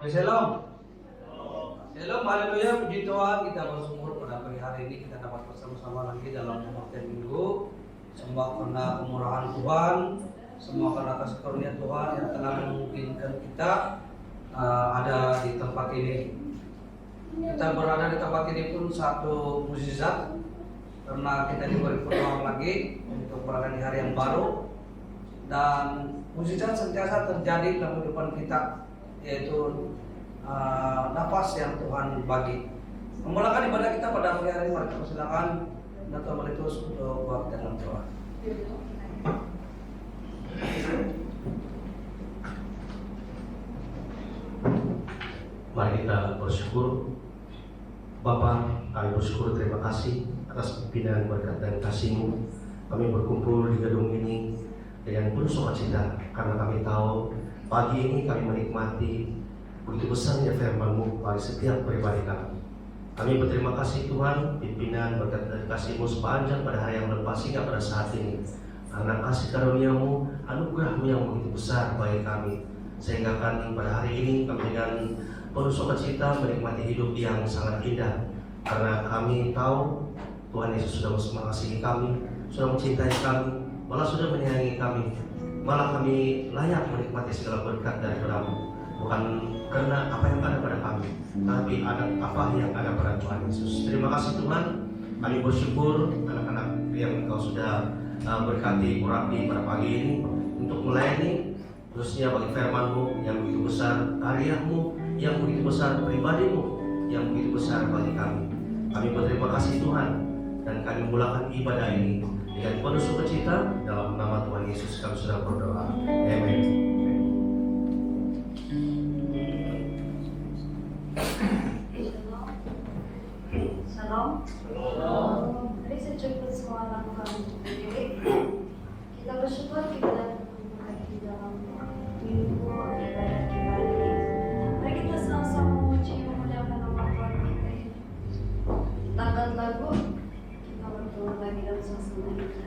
Shalom. Shalom, haleluya, puji Tuhan. Kita bersyukur pada pagi hari ini kita dapat bersama-sama lagi dalam pengertian minggu. Semua karena kemurahan Tuhan, semua karena kasih karunia Tuhan yang telah memungkinkan kita ada di tempat ini. Kita berada di tempat ini pun satu mukjizat, karena kita diberi peluang lagi untuk berada di hari yang baru, dan mukjizat sentiasa terjadi dalam kehidupan kita, yaitu nafas yang Tuhan bagi. Memulakan ibadah kita pada pagi hari ini, mari kita persilakan Dato' Malitus untuk buat dalam doa. Mari kita bersyukur. Bapa, kami bersyukur, terima kasih atas pimpinan, berkat dan kasih-Mu. Kami berkumpul di gedung ini dengan penuh sukacita, karena kami tahu pagi ini kami menikmati begitu besarnya firman-Mu bagi setiap pribadi kami. Kami berterima kasih Tuhan, pimpinan, berkat dan kasih-Mu sepanjang pada hari yang lepas hingga pada saat ini. Karena kasih karunia-Mu, anugerah-Mu yang begitu besar bagi kami, sehingga kami pada hari ini kami dengan penuh sukacita menikmati hidup yang sangat indah. Karena kami tahu Tuhan Yesus sudah mengasihi kami, sudah mencintai kami, malah sudah menyayangi kami. Malah kami layak menikmati segala berkat daripada-Mu, bukan karena apa yang ada pada kami, tapi ada apa yang ada pada Tuhan Yesus. Terima kasih Tuhan. Kami bersyukur anak-anak yang Engkau sudah berkati, urapi pada pagi ini untuk melayani, khususnya bagi firman-Mu yang begitu besar, karya-Mu yang begitu besar, pribadi-Mu yang begitu besar bagi kami. Kami berterima kasih Tuhan, dan kami mulakan ibadah ini dengan penuh sukacita. Dalam nama Tuhan Yesus kami sudah berdoa. Amin. Shalom. Shalom. Mari sejumlah semua lakukan berdiri. Kita bersyukur kita dapat berkumpul lagi di dalam minggu ibadah kita ini. Mari kita sama-sama memuji memuliakan nama Tuhan kita ini. Kita angkat lagu, kita berdoa lagi dalam suasana kita.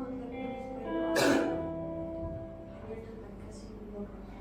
salamat kami sa Hanya dapat kasih Bapak.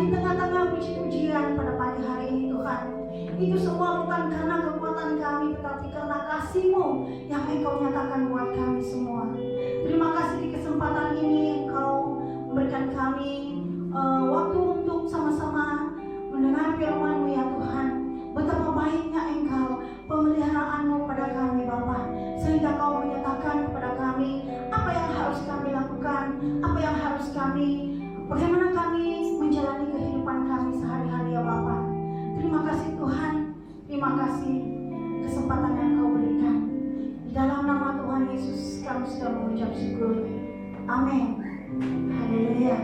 di tengah-tengah puji-pujian pada pagi hari ini Tuhan, itu semua bukan karena kekuatan kami, tetapi karena kasih-Mu yang Engkau nyatakan buat kami semua. Terima kasih di kesempatan ini Engkau memberikan kami waktu untuk sama-sama mendengar firman-Mu ya Tuhan. Betapa baiknya Engkau, pemeliharaan-Mu pada kami Bapa, sehingga Kau menyatakan kepada kami apa yang harus kami lakukan, apa yang harus kami, bagaimana kami menjalani kehidupan kami sehari-hari ya Bapa. Terima kasih Tuhan, terima kasih kesempatan yang Kau berikan. Di dalam nama Tuhan Yesus kami sudah mengucap syukur. Amin. Haleluya.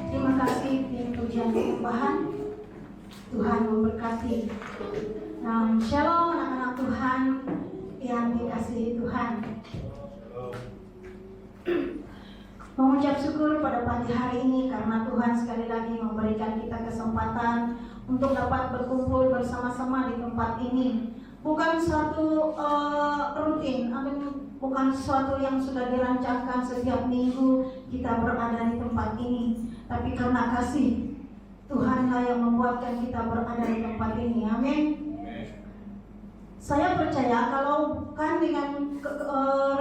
Terima kasih di pujian penyembahan. Tuhan memberkati. Shalom anak-anak Tuhan yang dikasihi Tuhan. Mengucap syukur pada pagi hari ini karena Tuhan sekali lagi memberikan kita kesempatan untuk dapat berkumpul bersama-sama di tempat ini. Bukan suatu rutin, bukan sesuatu yang sudah dirancangkan setiap minggu kita berada di tempat ini, tapi karena kasih Tuhanlah yang membuatkan kita berada di tempat ini. Amin. Saya percaya kalau bukan dengan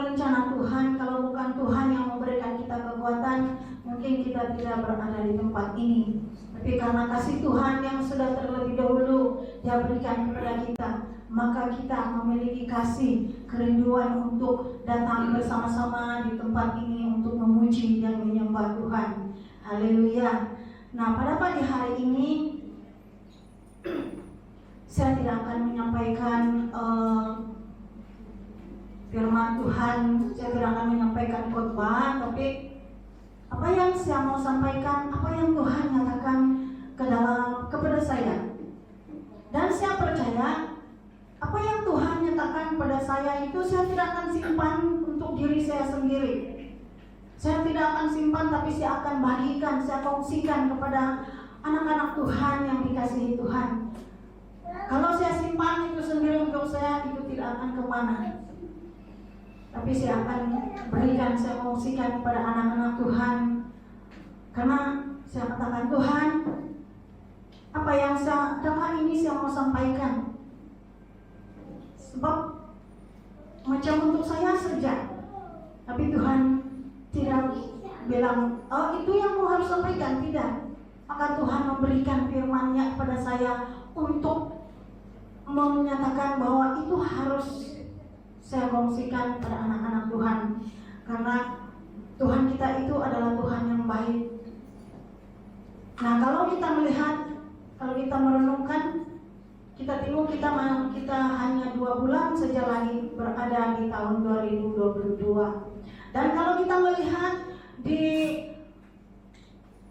rencana Tuhan, kalau bukan Tuhan yang memberikan kita kekuatan, mungkin kita tidak berada di tempat ini. Tapi karena kasih Tuhan yang sudah terlebih dahulu Dia berikan kepada kita, maka kita memiliki kasih, kerinduan untuk datang bersama-sama di tempat ini untuk memuji dan menyembah Tuhan. Haleluya. Nah, pada pagi hari ini saya tidak akan menyampaikan firman Tuhan, saya tidak akan menyampaikan khotbah, tapi apa yang saya mau sampaikan, apa yang Tuhan nyatakan kepada saya. Dan saya percaya apa yang Tuhan nyatakan pada saya itu saya tidak akan simpan untuk diri saya sendiri. Saya tidak akan simpan, tapi saya akan bagikan, saya kongsikan kepada anak-anak Tuhan yang dikasihi Tuhan. Kalau saya simpan itu sendiri untuk saya, itu tidak akan kemana. Tapi saya akan berikan, saya kongsikan kepada anak-anak Tuhan. Karena saya katakan, Tuhan, apa yang dalam hal ini saya mau sampaikan. Sebab macam untuk saya saja, tapi Tuhan tidak bilang, oh itu yang mau harus sampaikan, tidak. Maka Tuhan memberikan firman-Nya kepada saya untuk menyatakan bahwa itu harus saya kongsikan kepada anak-anak Tuhan. Karena Tuhan kita itu adalah Tuhan yang baik. Nah, kalau kita melihat, kalau kita merenungkan, kita tengok kita hanya 2 bulan saja lagi berada di tahun 2022. Dan kalau kita melihat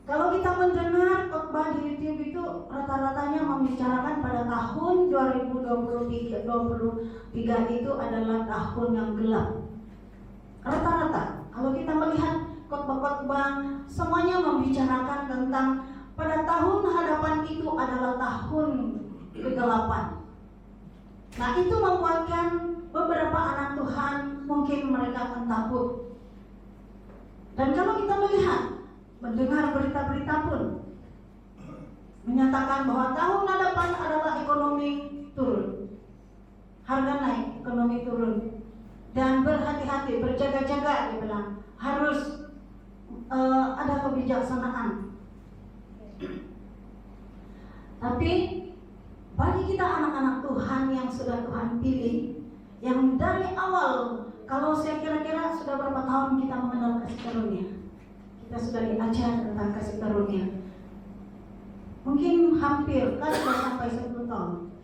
kalau kita mendengar khotbah di YouTube itu rata-ratanya membicarakan pada tahun 2023 itu adalah tahun yang gelap. Rata-rata kalau kita melihat khotbah-khotbah semuanya membicarakan tentang pada tahun hadapan itu adalah tahun kegelapan. Nah, itu membuatkan beberapa anak Tuhan mungkin mereka akan takut. Dan kalau kita melihat, mendengar berita-berita pun menyatakan bahwa tahun hadapan adalah ekonomi turun, harga naik, ekonomi turun, dan berhati-hati, berjaga-jaga, dia bilang harus ada kebijaksanaan. Tapi bagi kita anak-anak Tuhan yang sudah Tuhan pilih, yang dari awal, kalau saya kira-kira sudah berapa tahun kita mengenal kasih karunia, kita sudah diajar tentang kasih karunia. Mungkin hampir kan sudah sampai 10 tahun.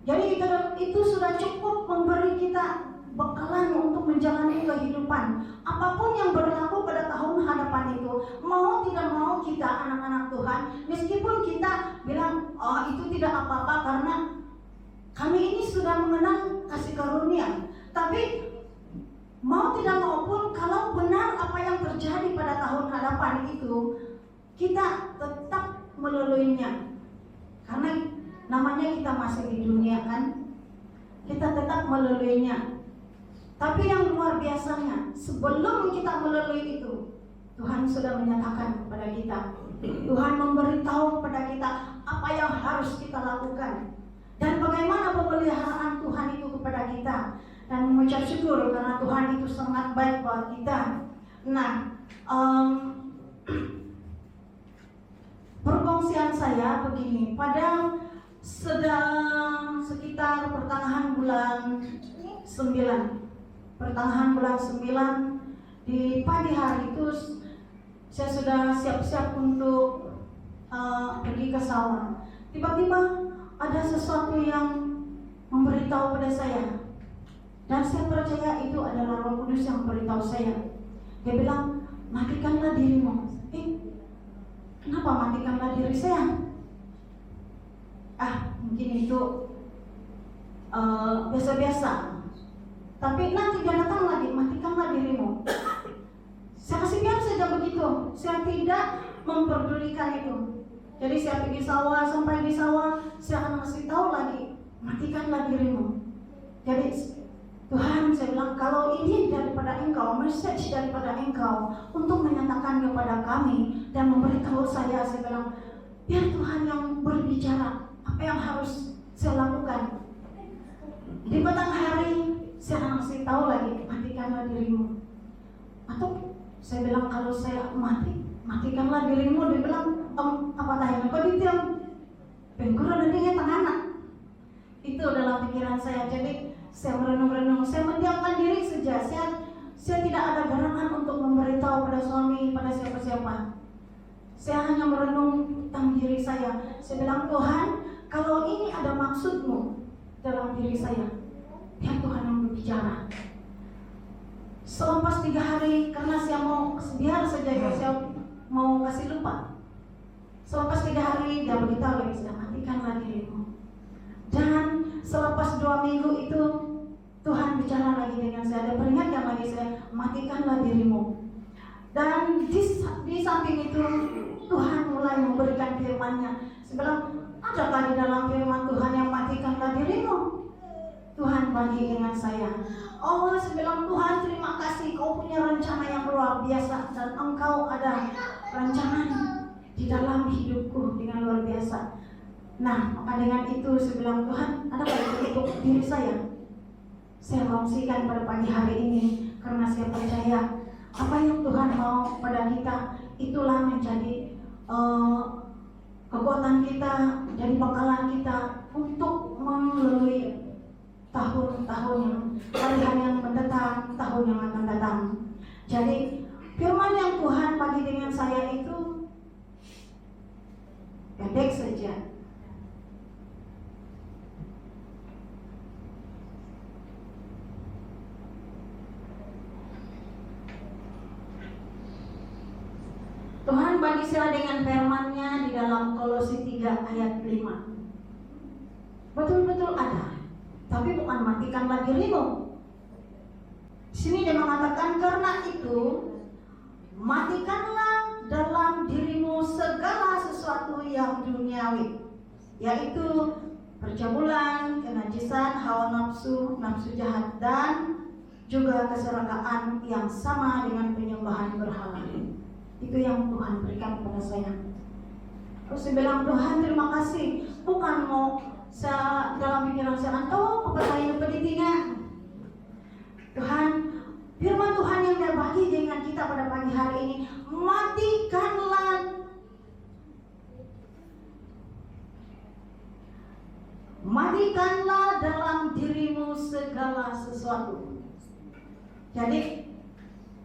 Jadi itu sudah cukup memberi kita bekalan untuk menjalani kehidupan. Apapun yang berlaku pada tahun hadapan itu, mau tidak mau kita anak-anak Tuhan, meskipun kita bilang, oh itu tidak apa-apa karena kami ini sudah mengenal kasih karunia. Tapi mau tidak mau pun, kalau benar apa yang terjadi pada tahun hadapan itu, kita tetap melaluinya. Karena namanya kita masih di dunia kan, kita tetap melaluinya. Tapi yang luar biasanya, sebelum kita melalui itu, Tuhan sudah menyatakan kepada kita Tuhan memberitahu kepada kita apa yang harus kita lakukan dan bagaimana pemeliharaan Tuhan itu kepada kita, dan mengucap syukur karena Tuhan itu sangat baik buat kita. Nah, perkongsian saya begini, pada sedang sekitar pertengahan bulan 9 di pagi hari itu saya sudah siap-siap untuk pergi ke sawah. Tiba-tiba ada sesuatu yang memberitahu pada saya, dan saya percaya itu adalah Roh Kudus yang memberitahu saya. Dia bilang, matikanlah dirimu. Kenapa matikanlah diri saya? Mungkin itu biasa-biasa. Tapi nanti dia datang lagi, matikanlah dirimu. Saya kasih diam saja begitu. Saya tidak memperdulikan itu. Jadi saya pergi sawah, sampai di sawah saya akan kasih tahu lagi, matikanlah dirimu. Jadi Tuhan, saya bilang, kalau ini daripada Engkau, message daripada Engkau untuk menyatakan kepada kami dan memberitahu saya bilang, biar Tuhan yang berbicara apa yang harus saya lakukan. Di petang hari saya akan kasih tahu lagi, matikanlah dirimu. Atau saya bilang, kalau saya matikanlah dirimu. Dia bilang, apa tanya? Kau ditiam pengkur ada dia anak. Itu dalam pikiran saya. Jadi saya merenung-renung, saya mendiamkan diri saja. Saya tidak ada garangan untuk memberitahu pada suami, pada siapa-siapa. Saya hanya merenung tentang diri saya. Saya bilang, Tuhan, kalau ini ada maksud-Mu dalam diri saya, biar Tuhan yang berbicara. Selepas 3 hari, karena saya mau biar saja saya mau kasih lupa. Selepas 3 hari dia beritahu lagi, saya matikanlah dirimu. Dan selepas 2 minggu itu Tuhan bicara lagi dengan saya dan peringatkan lagi saya, matikanlah dirimu. Dan di samping itu Tuhan mulai memberikan firman-Nya. Saya bilang, adakah di dalam firman Tuhan yang matikanlah dirimu? Tuhan bagi dengan saya. Saya bilang, Tuhan terima kasih, Kau punya rencana yang luar biasa dan Engkau ada rencana di dalam hidupku dengan luar biasa. Nah, maka dengan itu saya bilang, Tuhan, adakah itu untuk diri saya? Saya kongsikan pada pagi hari ini karena saya percaya apa yang Tuhan mau pada kita itulah menjadi kekuatan kita, jadi bekalan kita untuk melalui tahun-tahun hari-hari yang mendatang, tahun yang akan datang. Jadi firman yang Tuhan bagi dengan saya itu pendek saja. Tuhan bagi saya dengan firman-Nya di dalam Kolose 3 ayat 5. Betul-betul ada. Tapi bukan matikanlah dirimu. Di sini dia mengatakan, karena itu matikanlah dalam dirimu segala sesuatu yang duniawi, yaitu percabulan, kenajisan, hawa nafsu, nafsu jahat, dan juga keserakahan yang sama dengan penyembahan berhala. Itu yang Tuhan berikan kepada saya. Terus saya bilang, Tuhan terima kasih. Bukan mau saya dalam pikiran saya atau kepercayaan pendidikan. Tuhan, firman Tuhan yang dia bagi dengan kita pada pagi hari ini, matikanlah dalam dirimu segala sesuatu. Jadi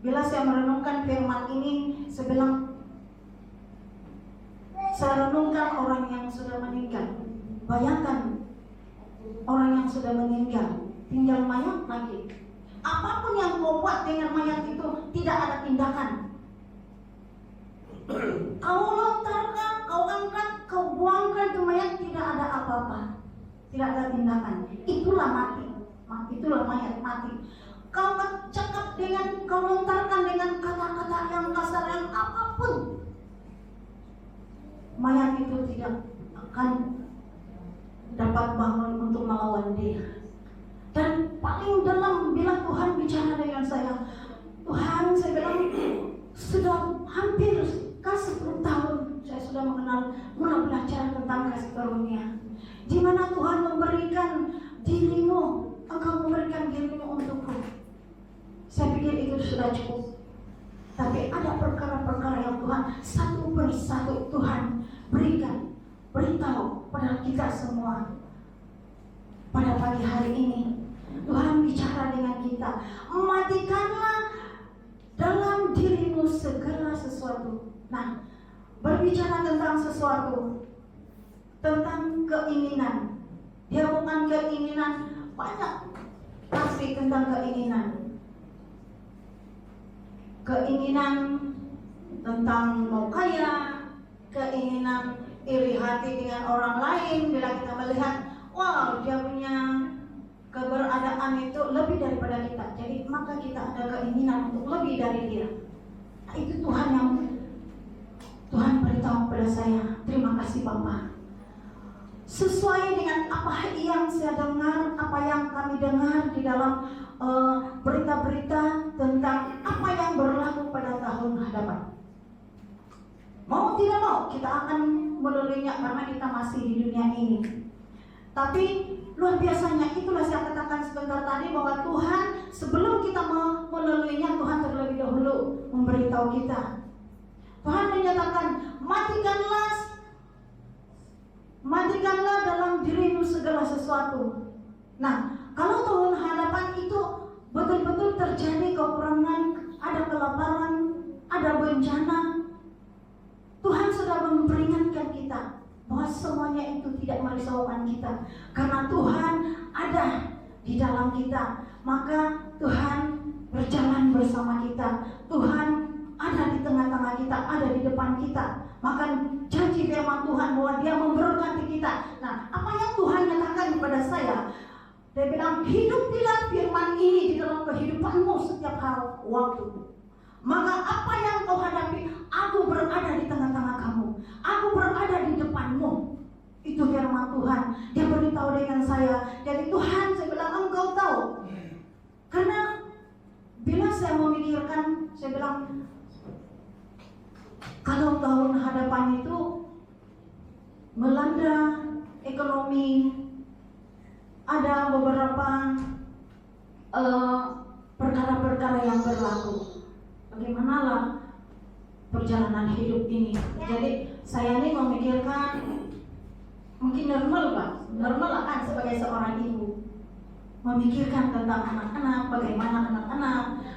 bila saya merenungkan firman ini, saya bilang, saya renungkan orang yang sudah meninggal. Bayangkan orang yang sudah meninggal, tinggal mayat lagi. Apapun yang kau buat dengan mayat itu tidak ada tindakan. Kau lontarkan, kau angkat, kau buangkan itu mayat, tidak ada apa-apa, tidak ada tindakan. Itulah mati, itulah mayat mati. Kau cakap dengan, kau lontarkan dengan kata-kata yang kasar yang apapun, mayat itu tidak akan dapat bangun untuk melawan dia. Dan paling dalam bila Tuhan bicara dengan saya, Tuhan, saya bilang, sudah hampir 10 tahun sudah mulai belajar tentang kasih karunia. Di mana Tuhan memberikan dirimu, engkau memberikan dirimu untukku. Saya pikir itu sudah cukup. Tapi ada perkara-perkara yang Tuhan satu persatu Tuhan berikan, beritahu pada kita semua. Pada pagi hari ini Tuhan bicara dengan kita, matikanlah dalam dirimu segala sesuatu. Nah, berbicara tentang sesuatu, tentang keinginan. Dia bukan keinginan, banyak pasti tentang keinginan. Keinginan tentang mau kaya, keinginan iri hati dengan orang lain. Bila kita melihat, wow, dia punya keberadaan itu lebih daripada kita, jadi maka kita ada keinginan untuk lebih dari dia. Nah, itu Tuhan beritahu kepada saya. Terima kasih Bapak. Sesuai dengan apa yang saya dengar, apa yang kami dengar di dalam berita-berita tentang apa yang berlaku pada tahun hadapan. Mau tidak mau kita akan melaluinya karena kita masih di dunia ini. Tapi luar biasanya, itulah saya katakan sebentar tadi bahwa Tuhan sebelum kita melaluinya, Tuhan terlebih dahulu memberitahu kita. Tuhan menyatakan, matikanlah dalam dirimu segala sesuatu. Nah, kalau tahun hadapan itu betul-betul terjadi kekurangan, ada kelaparan, ada bencana, Tuhan sudah memperingatkan kita bahwa semuanya itu tidak merisaukan kita, karena Tuhan ada di dalam kita. Maka Tuhan berjalan bersama kita, Tuhan ada di tengah-tengah kita, ada di depan kita. Maka janji firman Tuhan bahwa Dia memberkati kita. Nah, apa yang Tuhan nyatakan kepada saya, Dia bilang, hidupilah firman ini di dalam kehidupanmu setiap waktu. Maka apa yang kau hadapi, aku berada di tengah-tengah kamu, aku berada di depanmu. Itu firman Tuhan. Dia beritahu dengan saya. Jadi Tuhan, saya bilang, engkau tahu. Karena bila saya memikirkan, saya bilang, kalau tahun hadapan itu melanda ekonomi, ada beberapa perkara-perkara yang berlaku. Bagaimanalah perjalanan hidup ini? Jadi saya ini memikirkan, mungkin normal kan sebagai seorang ibu, memikirkan tentang anak-anak,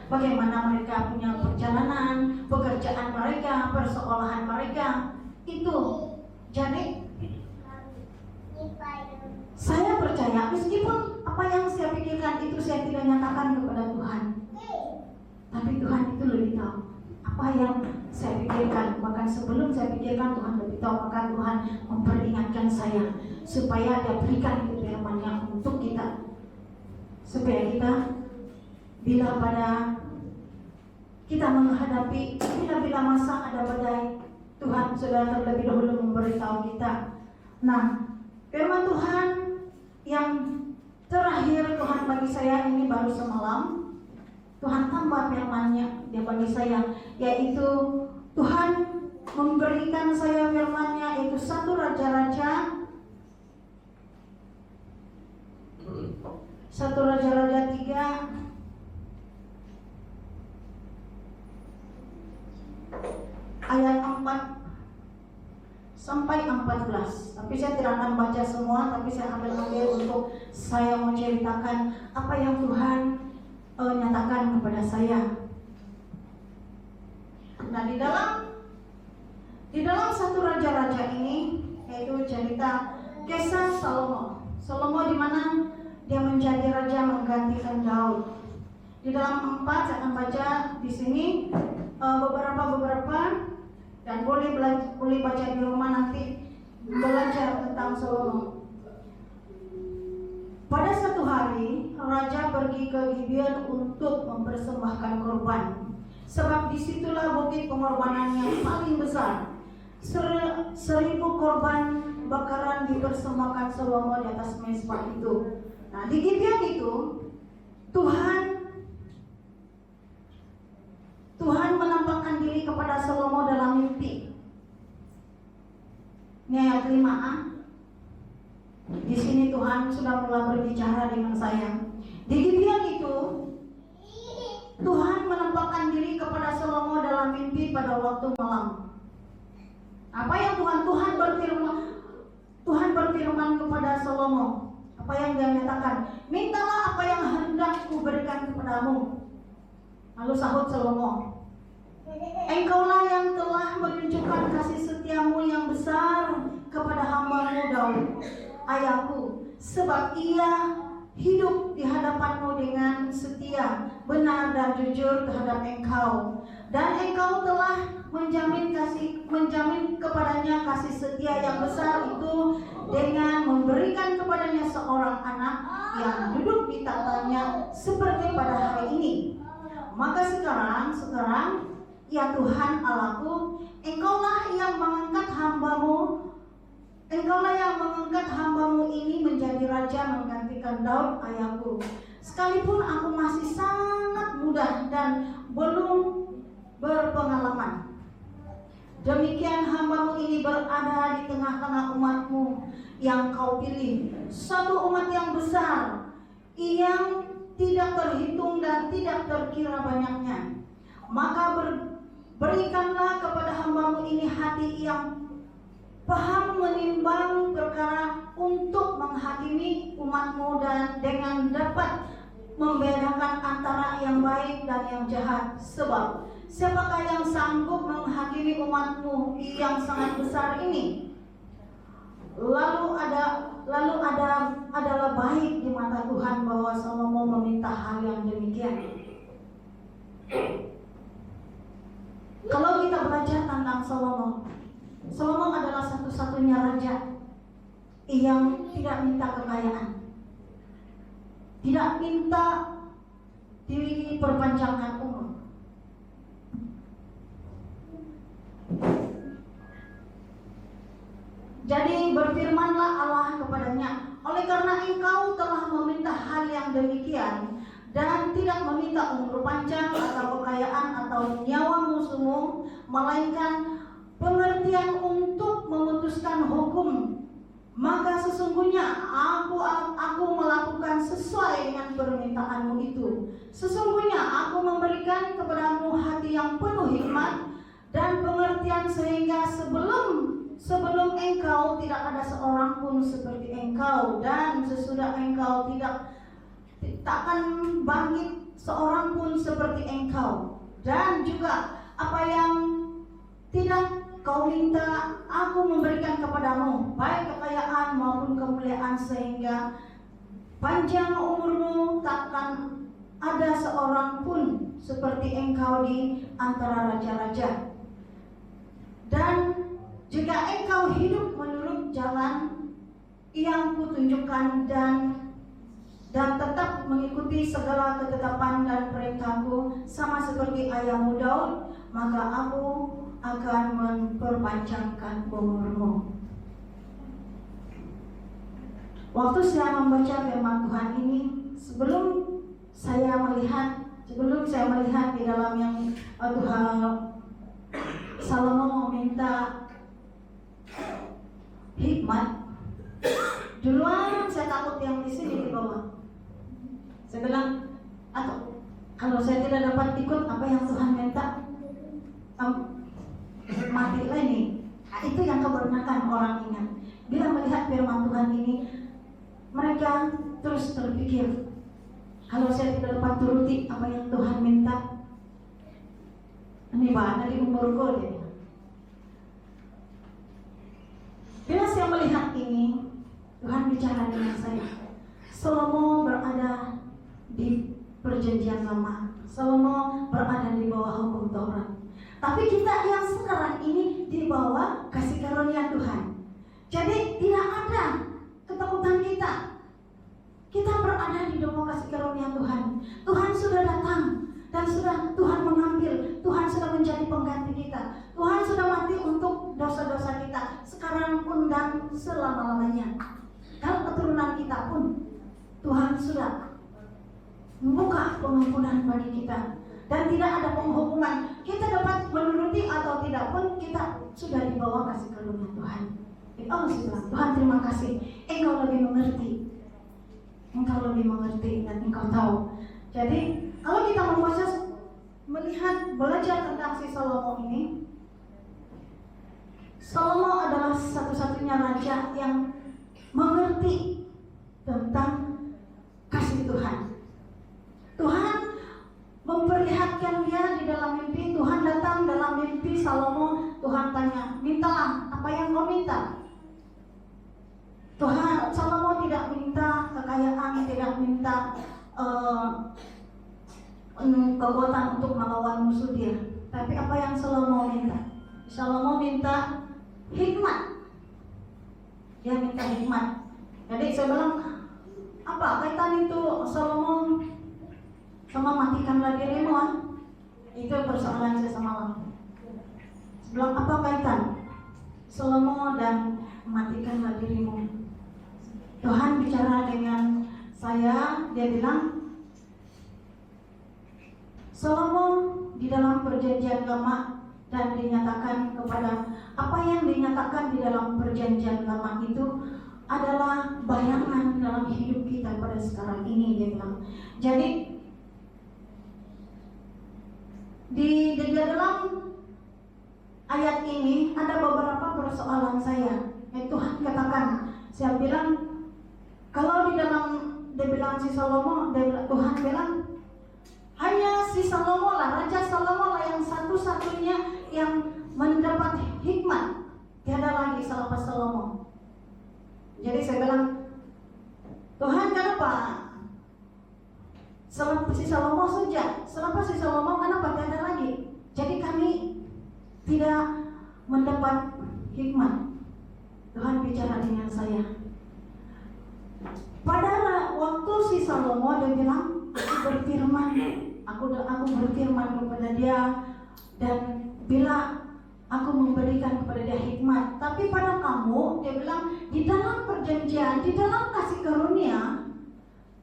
bagaimana mereka punya perjalanan, pekerjaan mereka, persekolahan mereka. Itu jadi saya percaya, meskipun apa yang saya pikirkan itu saya tidak nyatakan kepada Tuhan, tapi Tuhan itu lebih tahu apa yang saya pikirkan. Bahkan sebelum saya pikirkan, Tuhan lebih tahu. Maka Tuhan memperingatkan saya supaya Dia berikan itu firman-Nya untuk kita, supaya kita bila kita menghadapi bila masa ada badai, Tuhan sudah terlebih dahulu memberitahu kita. Nah, firman Tuhan yang terakhir Tuhan bagi saya ini baru semalam, Tuhan tambah firman-Nya Dia bagi saya, yaitu Tuhan memberikan saya firman-Nya, yaitu 1 Raja-Raja 3 ayat 4 sampai 14. Tapi saya tidak akan baca semua, tapi saya ambil untuk saya menceritakan apa yang Tuhan nyatakan kepada saya. Nah, di dalam 1 Raja-Raja ini, yaitu cerita kisah Salomo. Salomo di mana dia menjadi raja menggantikan Daud. Di dalam 4 saya akan baca di sini beberapa dan boleh baca di rumah nanti, belajar tentang Salomo. Pada satu hari, raja pergi ke Gibeon untuk mempersembahkan korban, sebab disitulah bukit pengorbanan yang paling besar. 1.000 korban bakaran dipersembahkan Salomo di atas mezbah itu. Nah, di Gibeon itu Tuhan menampakkan diri kepada Salomo dalam mimpi. Ini ayat 5a. Di sini Tuhan sudah mulai berbicara dengan saya. Di Gibeon itu Tuhan menampakkan diri kepada Salomo dalam mimpi pada waktu malam. Apa yang Tuhan berfirman kepada Salomo. Apa yang dia nyatakan? Mintalah apa yang hendak kuberikan kepadamu. Lalu sahut Salomo, Engkaulah yang telah menunjukkan kasih setiamu yang besar kepada hamba-Mu Daud, ayahku, sebab ia hidup di hadapanmu dengan setia, benar dan jujur terhadap engkau. Dan engkau telah menjamin kepadanya kasih setia yang besar itu dengan memberikan kepadanya seorang anak yang duduk di tahtanya seperti pada hari ini. Maka sekarang ya Tuhan Allahku, engkaulah yang mengangkat hamba-Mu ini menjadi raja menggantikan Daud ayahku. Sekalipun aku masih sangat muda dan belum berpengalaman. Demikian hamba-Mu ini berada di tengah-tengah umat-Mu yang Kau pilih, satu umat yang besar, yang tidak terhitung dan tidak terkira banyaknya. Maka berikanlah kepada hamba-Mu ini hati yang paham menimbang perkara untuk menghakimi umat-Mu dan dengan dapat membedakan antara yang baik dan yang jahat. Sebab siapakah yang sanggup menghakimi umat-Mu yang sangat besar ini? Lalu adalah baik di mata Tuhan bahwa Salomo meminta hal yang demikian. Kalau kita belajar tentang Salomo adalah satu-satunya raja yang tidak minta kekayaan, tidak minta diperpanjangkan umur. Jadi berfirmanlah Allah kepadanya, oleh karena engkau telah meminta hal yang demikian dan tidak meminta umur panjang atau kekayaan atau nyawa musuhmu, melainkan pengertian untuk memutuskan hukum, maka sesungguhnya aku melakukan sesuai dengan permintaanmu itu. Sesungguhnya aku memberikan kepadamu hati yang penuh hikmat dan pengertian, sehingga sebelum engkau tidak ada seorang pun seperti engkau, dan sesudah engkau takkan bangkit seorang pun seperti engkau. Dan juga apa yang tidak kau minta, aku memberikan kepadamu, baik kekayaan maupun kemuliaan, sehingga panjang umurmu, takkan ada seorang pun seperti engkau di antara raja-raja. Dan jika engkau hidup menurut jalan yang kutunjukkan dan tetap mengikuti segala ketetapan dan perintahku sama seperti ayahmu Daud, maka aku akan memperpanjangkan umurmu. Waktu saya membaca firman Tuhan ini, sebelum saya melihat di dalam yang Tuhan Salomo meminta hikmat, duluan saya takut yang di sini di bawah. Saya bilang, atau kalau saya tidak dapat ikut apa yang Tuhan minta, matilah ini. Itu yang kebanyakan orang ingat. Bila melihat firman Tuhan ini, mereka terus berpikir, kalau saya tidak dapat turuti apa yang Tuhan minta, ini mana di umurku dia. Bila saya melihat ini, Tuhan bicara dengan saya. Salomo berada di perjanjian lama. Salomo berada di bawah hukum Taurat. Tapi kita yang sekarang ini di bawah kasih karunia Tuhan. Jadi tidak ada ketakutan kita. Kita berada di bawah kasih karunia Tuhan. Tuhan sudah datang dan sudah Tuhan mengambil. Tuhan sudah menjadi pengganti kita. Tuhan sudah mati untuk dosa-dosa kita sekarang pun dan selama-lamanya. Kalau keturunan kita pun Tuhan sudah membuka pengampunan bagi kita dan tidak ada penghukuman. Kita dapat menuruti atau tidak pun kita sudah di bawah kasih karunia Tuhan. Oh, saya bilang, Tuhan terima kasih, Engkau lebih mengerti. Engkau lebih mengerti dan Engkau tahu. Jadi kalau kita membaca, belajar tentang si Salomo ini, Salomo adalah satu-satunya raja yang mengerti tentang kasih Tuhan. Tuhan memperlihatkan dia di dalam mimpi. Tuhan datang dalam mimpi Salomo. Tuhan tanya, mintalah apa yang kau minta. Salomo tidak minta kekayaan, tidak minta kekuatan untuk melawan musuh dia. Tapi apa yang Salomo minta? Salomo minta hikmat. Dia minta hikmat. Jadi saya bilang, apa kaitan itu Salomo sama matikanlah dirimu? Itu persoalan saya semalam. Saya bilang, apa kaitan Salomo dan matikanlah dirimu? Tuhan bicara dengan saya, dia bilang, Salomo di dalam perjanjian lama dan dinyatakan kepada apa yang dinyatakan di dalam perjanjian lama itu adalah bayangan dalam hidup kita pada sekarang ini, dia bilang. Jadi di dalam ayat ini ada beberapa persoalan saya. Tuhan katakan, saya bilang, kalau di dalam dia bilang si Salomo, Tuhan bilang hanya si Salomo lah, Raja Salomo lah yang satu-satunya yang mendapat hikmat. Tiada lagi selepas Salomo. Jadi saya bilang, Tuhan kenapa selepas si Salomo saja? Selepas si Salomo kenapa tiada lagi? Jadi kami tidak mendapat hikmat. Tuhan bicara dengan saya. Pada waktu si Salomo dia bilang, aku berfirman kepada dia, dan bila aku memberikan kepada dia hikmat. Tapi pada kamu, dia bilang, di dalam perjanjian, di dalam kasih karunia,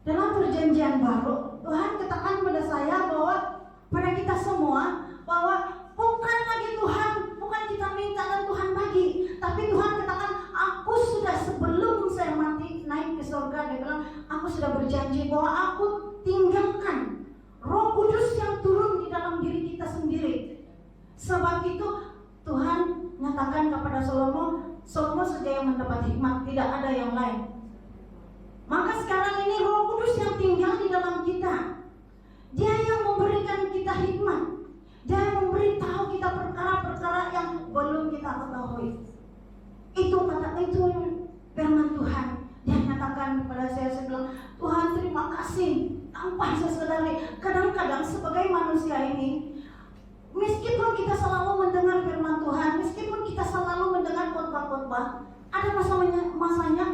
dalam perjanjian baru, Tuhan katakan kepada saya bahwa pada kita semua, bahwa bukan lagi Tuhan, bukan kita minta dan Tuhan bagi, tapi Tuhan katakan, aku sudah sebelum saya mati naik ke surga, dia bilang, aku sudah berjanji bahwa aku tinggalkan Roh Kudus yang turun di dalam diri kita sendiri. Sebab itu Tuhan nyatakan kepada Salomo saja yang mendapat hikmat, tidak ada yang lain. Maka sekarang ini Roh Kudus yang tinggal di dalam kita. Dia yang memberikan kita hikmat. Dia yang memberitahu kita perkara-perkara yang belum kita ketahui. Itu firman Tuhan. Dia nyatakan kepada saya bilang, Tuhan terima kasih. Tanpa saya sadari, kadang-kadang sebagai manusia ini, meskipun kita selalu mendengar firman Tuhan, meskipun kita selalu mendengar khotbah-khotbah, ada masanya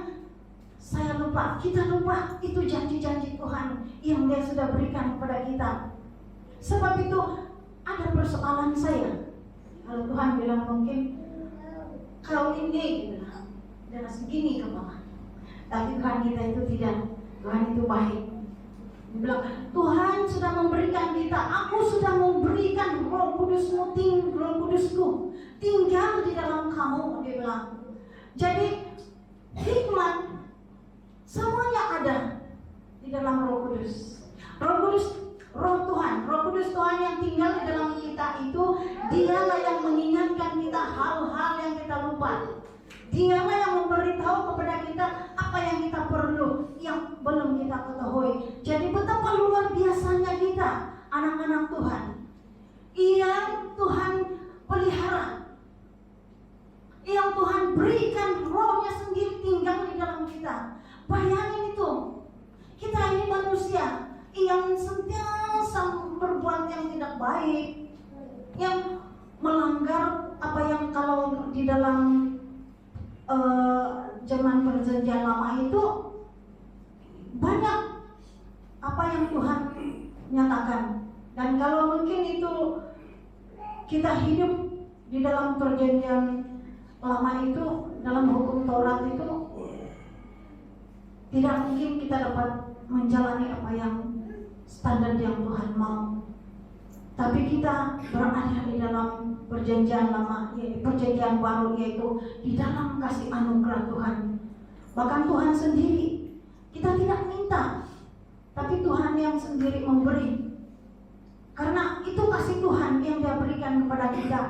saya lupa, kita lupa itu janji-janji Tuhan yang Dia sudah berikan kepada kita. Sebab itu ada persoalan saya. Kalau Tuhan bilang mungkin kau ini jangan segini kepala. Tapi Tuhan kita itu tidak. Tuhan itu baik. Dia bilang, Tuhan sudah memberikan kita, aku sudah memberikan Roh Kudusmu, Roh Kudusku tinggal di dalam kamu, dia bilang. Jadi hikmat semuanya ada di dalam Roh Kudus. Roh Kudus, Roh Tuhan, Roh Kudus Tuhan yang tinggal di dalam kita itu, Dialah yang mengingatkan kita hal-hal yang kita lupa. Dialah yang memberitahu kepada kita apa yang kita perlu, yang belum kita ketahui. Jadi betapa luar biasanya kita, anak-anak Tuhan, yang Tuhan pelihara, yang Tuhan berikan Roh-Nya sendiri tinggal di dalam kita. Bayangin itu, kita ini manusia yang sentiasa berbuat yang tidak baik, yang melanggar apa yang kalau di dalam zaman perjanjian lama itu banyak apa yang Tuhan nyatakan. Dan kalau mungkin itu kita hidup di dalam perjanjian lama itu, dalam hukum Taurat itu, tidak mungkin kita dapat menjalani apa yang standar yang Tuhan mau. Tapi kita berada di dalam perjanjian lama, perjanjian baru, yaitu di dalam kasih anugerah Tuhan. Bahkan Tuhan sendiri, kita tidak minta, tapi Tuhan yang sendiri memberi. Karena itu kasih Tuhan yang Dia berikan kepada kita.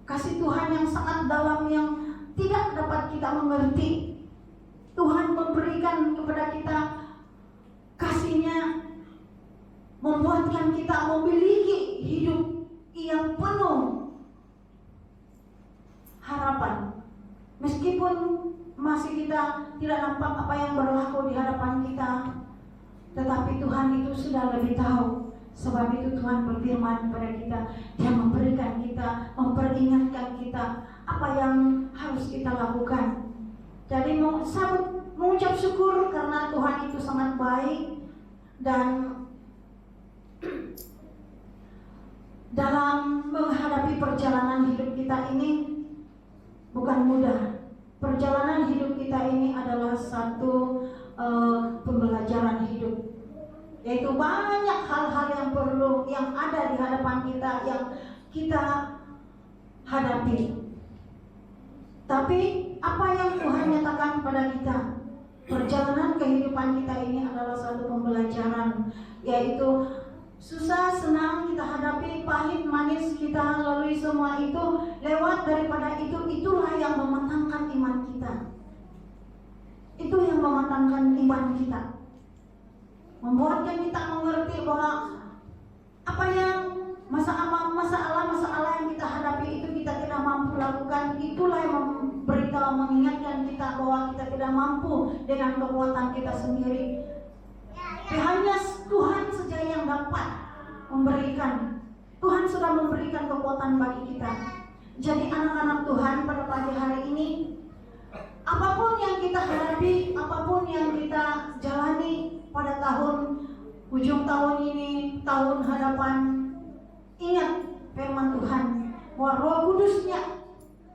Kasih Tuhan yang sangat dalam, yang tidak dapat kita mengerti. Tuhan memberikan kepada kita kasih-Nya, membuatkan kita memiliki hidup yang penuh harapan. Meskipun masih kita tidak nampak apa yang berlaku di hadapan kita, tetapi Tuhan itu sudah lebih tahu. Sebab itu Tuhan berfirman kepada kita, Dia memberikan kita, memperingatkan kita apa yang harus kita lakukan. Jadi mengucap syukur karena Tuhan itu sangat baik. Dan dalam menghadapi perjalanan hidup kita ini bukan mudah. Perjalanan hidup kita ini adalah satu pembelajaran hidup, yaitu banyak hal-hal yang ada di hadapan kita yang kita hadapi. Tapi apa yang Tuhan nyatakan kepada kita, perjalanan kehidupan kita ini adalah satu pembelajaran, yaitu susah, senang kita hadapi, pahit, manis kita lalui semua itu. Lewat daripada itu, itulah yang mematangkan iman kita. Itu yang mematangkan iman kita, membuatkan kita mengerti bahwa apa yang masalah yang kita hadapi itu kita tidak mampu lakukan. Itulah yang memberitahu, mengingatkan kita bahwa kita tidak mampu dengan kekuatan kita sendiri. Hanya Tuhan saja yang dapat memberikan. Tuhan sudah memberikan kekuatan bagi kita. Jadi anak-anak Tuhan, pada pagi hari ini, apapun yang kita hadapi, apapun yang kita jalani pada ujung tahun ini, tahun hadapan, ingat firman Tuhan bahwa Roh Kudus-Nya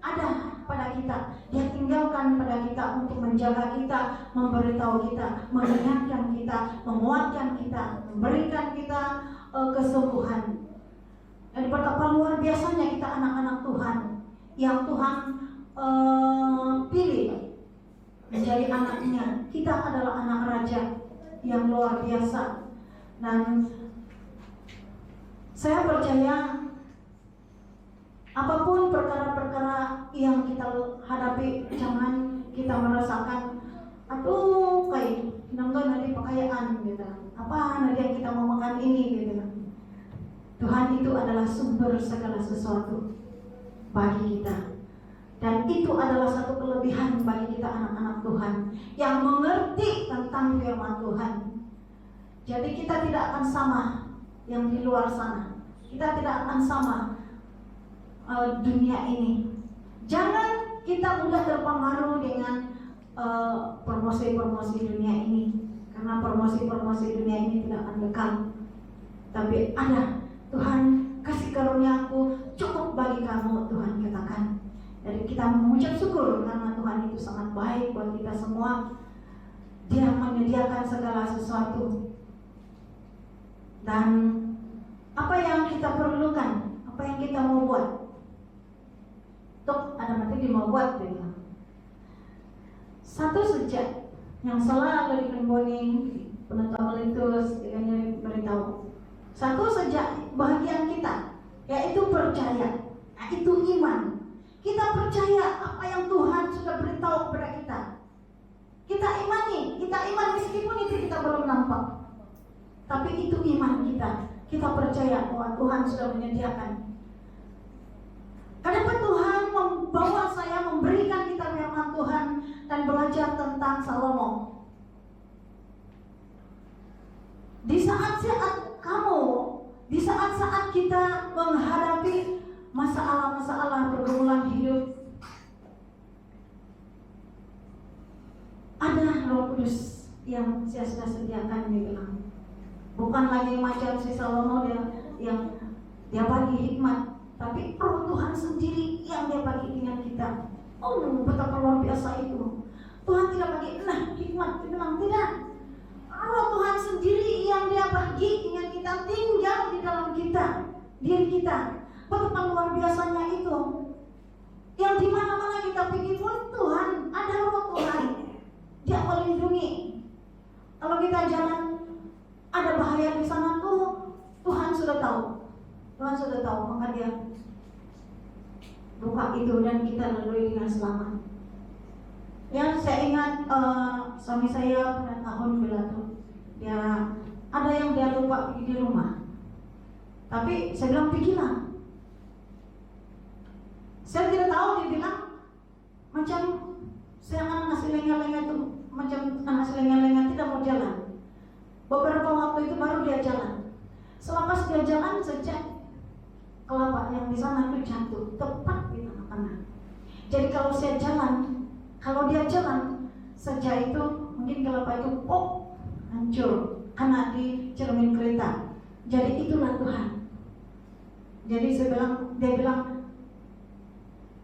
ada pada kita. Dia tinggalkan pada kita untuk menjaga kita, memberitahu kita, mengingatkan kita, menguatkan kita, memberikan kita kesembuhan. Dan betapa luar biasanya kita anak-anak Tuhan yang Tuhan pilih menjadi anaknya. Kita adalah anak raja yang luar biasa. Dan saya percaya apapun perkara-perkara yang kita hadapi, jangan kita merasakan aduh kayak nanti pakaian gitu. Apa nanti yang kita mau makan ini gitu. Tuhan itu adalah sumber segala sesuatu bagi kita. Dan itu adalah satu kelebihan bagi kita anak-anak Tuhan yang mengerti tentang firman Tuhan. Jadi kita tidak akan sama yang di luar sana. Kita tidak akan sama dunia ini. Jangan kita mudah terpengaruh dengan promosi-promosi dunia ini, karena promosi-promosi dunia ini tidak akan kekal. Tapi ada Tuhan kasih karuniaku cukup bagi kamu, Tuhan katakan. Jadi kita mengucap syukur karena Tuhan itu sangat baik buat kita semua. Dia menyediakan segala sesuatu. Dan apa yang kita perlukan, apa yang kita mau buat, Tok ada mati mau buat dia. Satu sejak yang selalu dikembangin penonton meletus dengan beritahu. Satu sejak bahagian kita, yaitu percaya, itu iman. Kita percaya apa yang Tuhan sudah beritahu kepada kita. Kita imani, kita iman meskipun itu kita belum nampak. Tapi itu iman kita. Kita percaya bahwa Tuhan sudah menyediakan. Kenapa Tuhan membawa saya memberikan kita firman Tuhan dan belajar tentang Salomo? Di saat-saat kamu, di saat-saat kita menghadapi masalah-masalah pergumulan hidup, ada Roh Kudus yang saya sudah sediakan di dalam. Bukan lagi macam si Salomo yang dia bagi hikmat, tapi Roh Tuhan sendiri yang dia bagi dengan kita. Oh, betapa luar biasa itu. Tuhan tidak bagi hikmat, dia bilang tidak. Roh Tuhan sendiri yang dia bagi dengan kita, tinggal di dalam kita. diri kita. Betapa luar biasanya itu. Yang di mana-mana kita pergi pun Tuhan, ada roh Tuhan. Dia melindungi. Kalau kita jalan ada bahaya di sana tuh, Tuhan sudah tahu. Tuhan sudah tahu, maka dia buka itu dan kita lalui dengan selamat. Ya, saya ingat suami saya pada tahun belatung. Ya, ada yang dia lupa pergi di rumah. Tapi saya bilang pergilah. Saya tidak tahu, dia bilang macam saya akan ngasih lenga-lenga itu, macam ngasih lenga-lenga tidak mau jalan. Beberapa waktu itu baru dia jalan. Selepas dia jalan sejak kelapa yang di sana itu jatuh tepat di tengah-tengah. Jadi kalau saya jalan, kalau dia jalan sejak itu mungkin kelapa itu hancur karena di cermin kereta. Jadi itulah Tuhan. Jadi dia bilang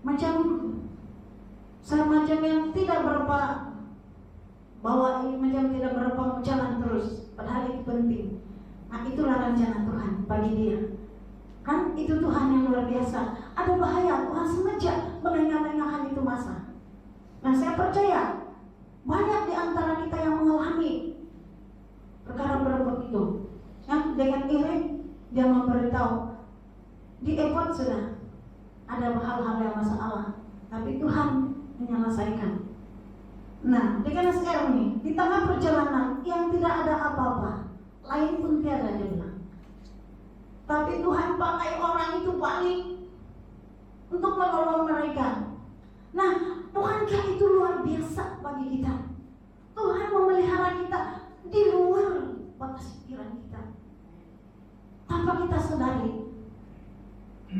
macam saya macam yang tidak berapa bawa macam tidak berapa jalan terus, padahal itu penting. Nah, itulah rencana Tuhan bagi dia. Kan itu Tuhan yang luar biasa. Ada bahaya, Tuhan sengaja melengah-lengahkan itu masa. Nah, saya percaya banyak di antara kita yang mengalami perkara berbuat itu. Yang dengan iring dia memberitahu di Epot sudah ada hal-hal yang masalah, tapi Tuhan menyelesaikan. Nah, dengan SR nih, di tengah perjalanan yang tidak ada apa-apa, lain pun tiada dia bilang. Tapi Tuhan pakai orang itu balik untuk menolong mereka. Nah, bukankah itu luar biasa bagi kita? Tuhan memelihara kita di luar batas pikiran kita, tanpa kita sadari.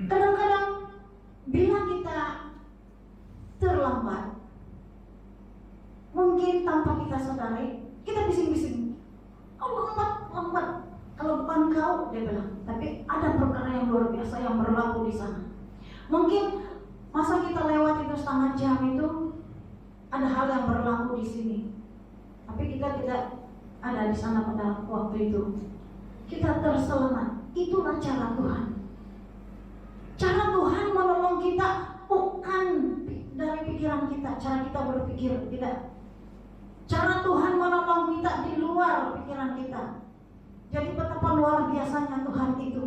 Kadang-kadang bila kita terlambat, mungkin tanpa kita sadari, kita bising-bising, "Kau lambat. Kalau bukan kau," dia bilang. Tapi ada perkara yang luar biasa yang berlaku di sana. Mungkin masa kita lewat itu setengah jam itu, ada hal yang berlaku di sini. Tapi kita tidak ada di sana pada waktu itu. Kita terselamat. Itulah cara Tuhan. Cara Tuhan menolong kita bukan dari pikiran kita, cara kita berpikir, tidak. Cara Tuhan menolong kita di luar pikiran kita. Jadi betapa luar biasanya Tuhan itu.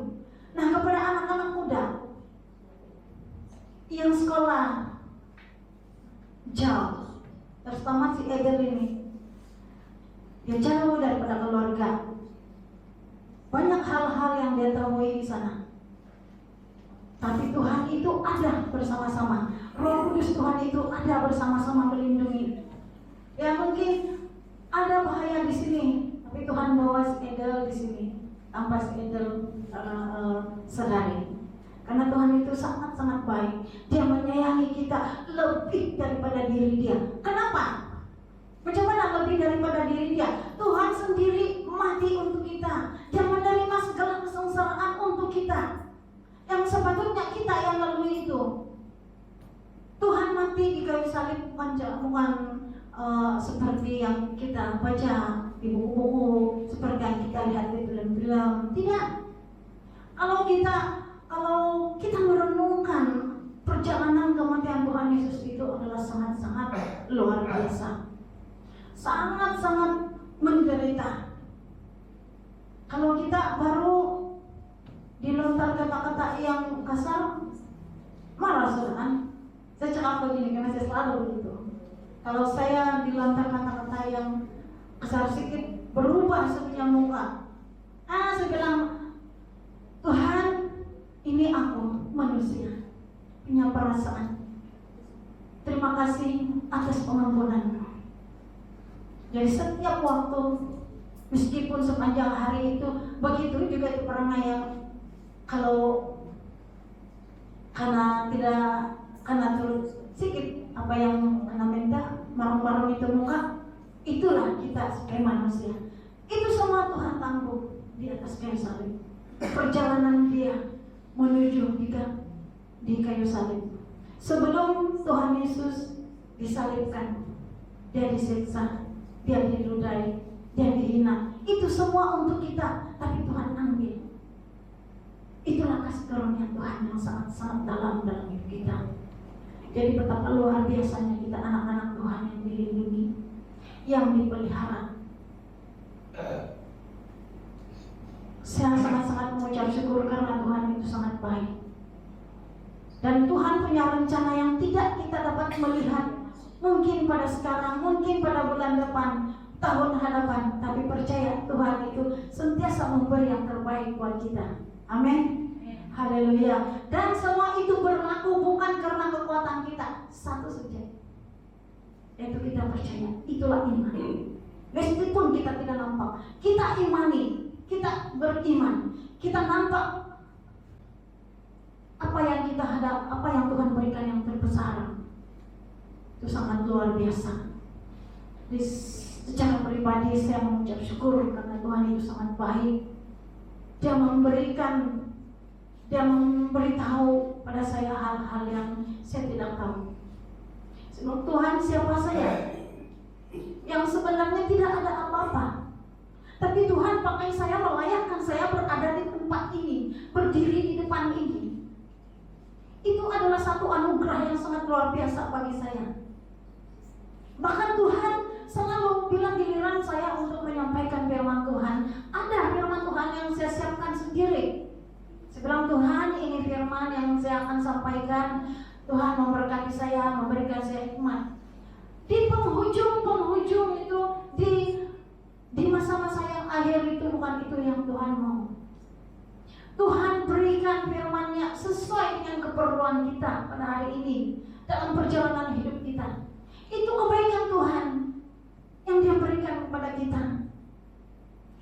Nah, kepada anak-anak muda yang sekolah jauh, terutama si Edel ini, dia jauh daripada keluarga. Banyak hal-hal yang dia temui di sana. Tapi Tuhan itu ada bersama-sama. Roh Kudus Tuhan itu ada bersama-sama melindungi. Ya mungkin ada bahaya di sini, tapi Tuhan bawa si Edel di sini tanpa si Edel sadari. Karena Tuhan itu sangat-sangat baik. Dia menyayangi kita lebih daripada diri dia. Kenapa? Macam mana lebih daripada diri dia? Tuhan sendiri mati untuk kita. Dia menerima segala kesengsaraan untuk kita, yang sepatutnya kita yang lalui itu. Tuhan mati di kayu salib bukan seperti yang kita baca di buku-buku, seperti yang kita lihat di film-film. Tidak. Kalau kita merenungkan perjalanan kematian Tuhan Yesus itu adalah sangat-sangat luar biasa, sangat-sangat menderita. Kalau kita baru dilontar kata-kata yang kasar, marah sudah kan? Saya cakap begini karena saya selalu begitu. Kalau saya dilontar kata-kata yang kasar sedikit, berubah sebenarnya muka. Saya bilang, Tuhan, ini aku manusia, punya perasaan. Terima kasih atas pengampunan-Mu. Jadi setiap waktu, meskipun sepanjang hari itu, begitu juga itu perangai yang kalau karena terus sedikit apa yang kena minta marung-marung itu muka, itulah kita sebagai manusia. Itu semua Tuhan tanggung di atas kayu salib. Perjalanan dia menuju di kayu salib. Sebelum Tuhan Yesus disalibkan, dia disiksa, dia diludahi, dia dihina. Itu semua untuk kita, tapi Tuhan ambil. Itulah kasih karunia Tuhan yang sangat-sangat dalam hidup kita. Jadi betapa luar biasanya kita anak-anak Tuhan yang dilindungi, yang dipelihara. Saya sangat-sangat mengucap syukur karena Tuhan itu sangat baik. Dan Tuhan punya rencana yang tidak kita dapat melihat. Mungkin pada sekarang, mungkin pada bulan depan, tahun hadapan. Tapi percaya Tuhan itu sentiasa memberi yang terbaik buat kita. Amin. Haleluya. Dan semua itu berlaku bukan karena kekuatan kita. Satu saja, yaitu kita percaya. Itulah iman. Meskipun kita tidak nampak, kita imani, kita beriman, kita nampak apa yang kita hadap, apa yang Tuhan berikan yang terbesar. Itu sangat luar biasa. Secara pribadi saya mengucap syukur karena Tuhan itu sangat baik. Dia memberikan, Dia memberitahu pada saya hal-hal yang saya tidak tahu. Sebab Tuhan, siapa saya yang sebenarnya tidak ada apa-apa, tapi Tuhan pakai saya, melayakkan saya berada di tempat ini, berdiri di depan ini. Itu adalah satu anugerah yang sangat luar biasa bagi saya. Bahkan Tuhan selalu bilang giliran saya untuk menyampaikan firman Tuhan, ada firman Tuhan yang saya siapkan sendiri. Saya bilang, Tuhan, ini firman yang saya akan sampaikan. Tuhan memberkati saya, memberikan saya hikmat. Di penghujung itu, di masa-masa yang akhir itu, bukan itu yang Tuhan mau. Tuhan berikan firman-Nya sesuai dengan keperluan kita pada hari ini dalam perjalanan hidup kita. Itu kebaikan Tuhan yang Dia berikan kepada kita.